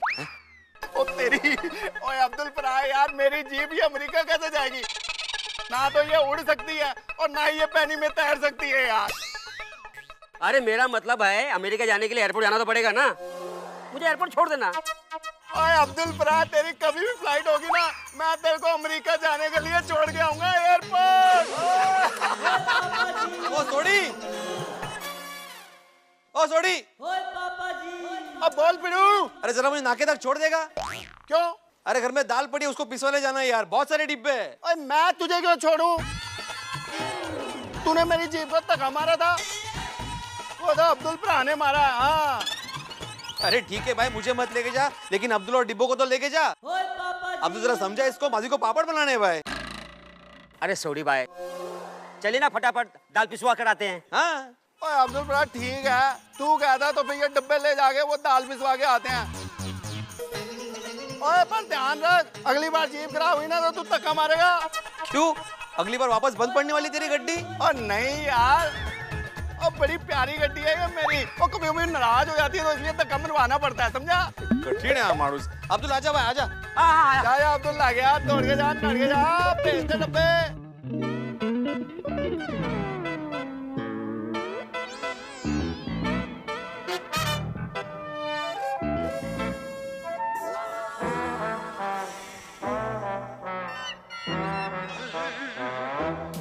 ओ तेरी, ओए अब्दुल फरा यार, मेरी जीभ ही अमेरिका कैसे जाएगी? ना तो ये उड़ सकती है और ना ही ये पानी में तैर सकती है यार। अरे मेरा मतलब है अमेरिका जाने के लिए एयरपोर्ट जाना तो पड़ेगा ना, मुझे एयरपोर्ट छोड़ देना। ओए अब्दुल फरा, तेरी कभी भी फ्लाइट होगी ना, मैं तेरे को अमेरिका जाने के लिए छोड़ के आऊंगा एयरपोर्ट। ओ सोडी, ओ सोडी। अब बोल पिड़ू। अरे जरा मुझे नाके तक छोड़ देगा? क्यों? अरे घर में दाल पड़ी, उसको पिसवाने जाना है यार, बहुत सारे डिब्बे हैं। ओए मैं तुझे क्यों छोड़ूं? तूने मेरी जीभ को धक्का मारा था, वो तो अब्दुल फरा ने मारा। हाँ। अरे ठीक है भाई, मुझे मत लेके जा, लेकिन अब्दुल और डिब्बो को तो लेके जा। अब्दुल जरा समझा इसको, माजी को पापड़ बनाने हैं भाई। अरे सोडी भाई, चलिए ना फटाफट दाल पिसवा कर आते हैं। हाँ ओए अब्दुल फरा, ठीक है, तू कहता तो फिर ये डब्बे ले जाके वो दाल पिसवा के आते हैं। ओए पर ध्यान रख, अगली बार जीभ खराब हुई ना तो तू धक्का मारेगा। क्यों? अगली बार वापस बंद पड़ने वाली तेरी गड्डी? और नहीं यार, और बड़ी प्यारी गड्डी है ये मेरी, और कभी कभी नाराज हो जाती है तो इसलिए धक्का मरवाना पड़ता है, समझा? कठिन है मानुस। अब्दुल आजा भाई, आजा। जा अब्दुल, आ गया, दौड़ के जा, भेज दे डब्बे।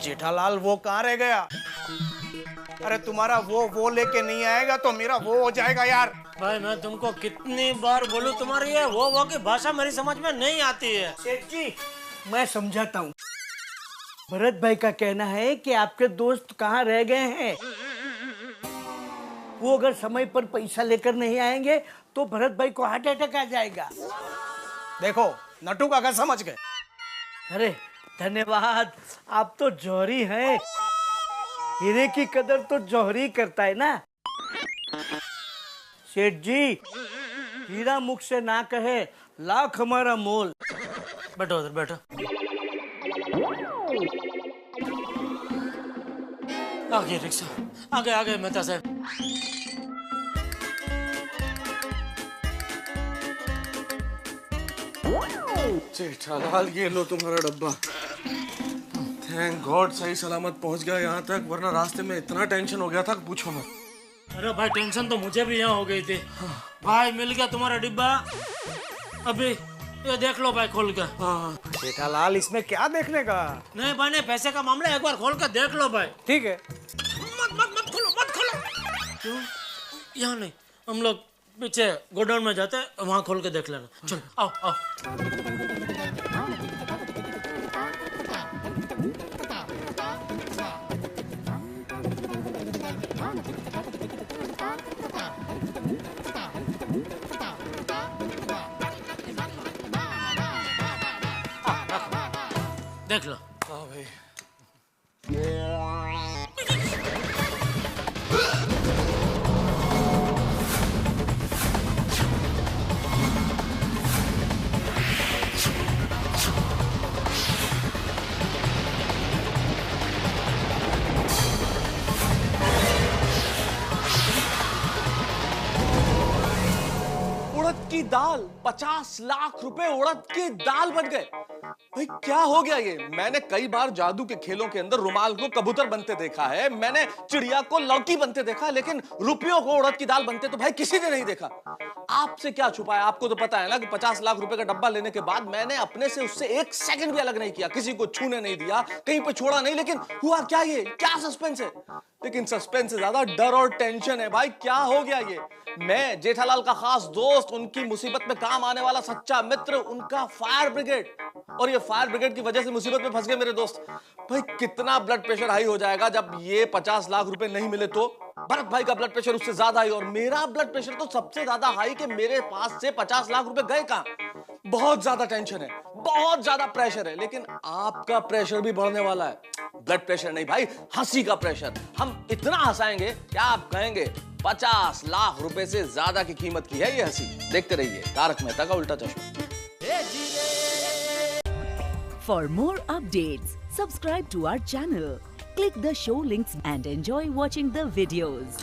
जेठालाल वो कहाँ रह गया? अरे तुम्हारा वो लेके नहीं आएगा तो मेरा वो हो जाएगा यार। भाई मैं तुमको कितनी बार बोलूं, तुम्हारी ये वो की भाषा मेरी समझ में नहीं आती है। सेठ जी मैं समझाता हूँ। भरत भाई का कहना है कि आपके दोस्त कहाँ रह गए हैं। वो अगर समय पर पैसा लेकर नहीं आएंगे तो भरत भाई को हार्ट अटैक आ जाएगा। देखो नटू काका समझ गए। अरे धन्यवाद, आप तो जौहरी हैं। हीरे की कदर तो जौहरी करता है ना। सेठ जी हीरा मुख से ना कहे लाख हमारा मोल। बैठो उधर बैठो। आगे रिक्शा, आगे मेहता साहब। जेठालाल ये लो तुम्हारा डब्बा। थैंक गॉड सही सलामत पहुंच गया यहाँ तक, वरना रास्ते में इतना टेंशन हो गया था कि पूछो मत। अरे भाई टेंशन तो मुझे भी यहाँ हो गई थी। भाई मिल गया तुम्हारा डिब्बा। अभी ये देख लो भाई खोल कर। जेठालाल इसमें क्या देखने का? नहीं भाई नहीं, पैसे का मामला, एक बार खोल कर देख लो भाई। ठीक है। मत खोलो। क्यों? यहाँ नहीं, हम लोग पीछे गोडाउन में जाते हैं, वहाँ खोल के देख लेना। चलो आओ। देख लो। हाँ भाई। उड़द की दाल, 50 लाख रुपए उड़द की दाल बन गए। भाई क्या हो गया ये? मैंने कई बार जादू के खेलों के अंदर रुमाल को कबूतर बनते देखा है, मैंने चिड़िया को लौकी बनते देखा है, लेकिन रुपयों को उड़द की दाल बनते तो भाई किसी ने नहीं देखा। आपसे क्या छुपा है? आपको तो पता है ना कि 50 लाख रुपए का डब्बा लेने के बाद मैंने अपने से उससे 1 सेकंड भी अलग नहीं किया, किसी को छूने नहीं दिया, कहीं पे छोड़ा नहीं। लेकिन हुआ क्या? ये क्या सस्पेंस है? लेकिन सस्पेंस से ज्यादा डर और टेंशन है। भाई क्या हो गया ये? मैं जेठालाल का खास दोस्त, उनकी मुसीबत में काम आने वाला सच्चा मित्र, उनका फायर ब्रिगेड, और ये फायर ब्रिगेड की वजह से मुसीबत में फंस गए मेरे दोस्त। भाई कितना ब्लड प्रेशर हाई हो जाएगा जब ये 50 लाख रुपए नहीं मिले तो। भरत भाई का ब्लड प्रेशर उससे ज्यादा हाई, और मेरा ब्लड प्रेशर तो सबसे ज्यादा हाई कि मेरे पास से 50 लाख रुपए गए कहां। बहुत ज्यादा टेंशन है, बहुत ज्यादा प्रेशर है। लेकिन आपका प्रेशर भी बढ़ने वाला है। ब्लड प्रेशर नहीं भाई, हंसी का प्रेशर। हम इतना हंसाएंगे क्या आप कहेंगे 50 लाख रुपए से ज्यादा की कीमत की है ये हंसी। देखते रहिए तारक मेहता का उल्टा चश्मा। For more updates, subscribe to our channel, click the show links and enjoy watching the videos.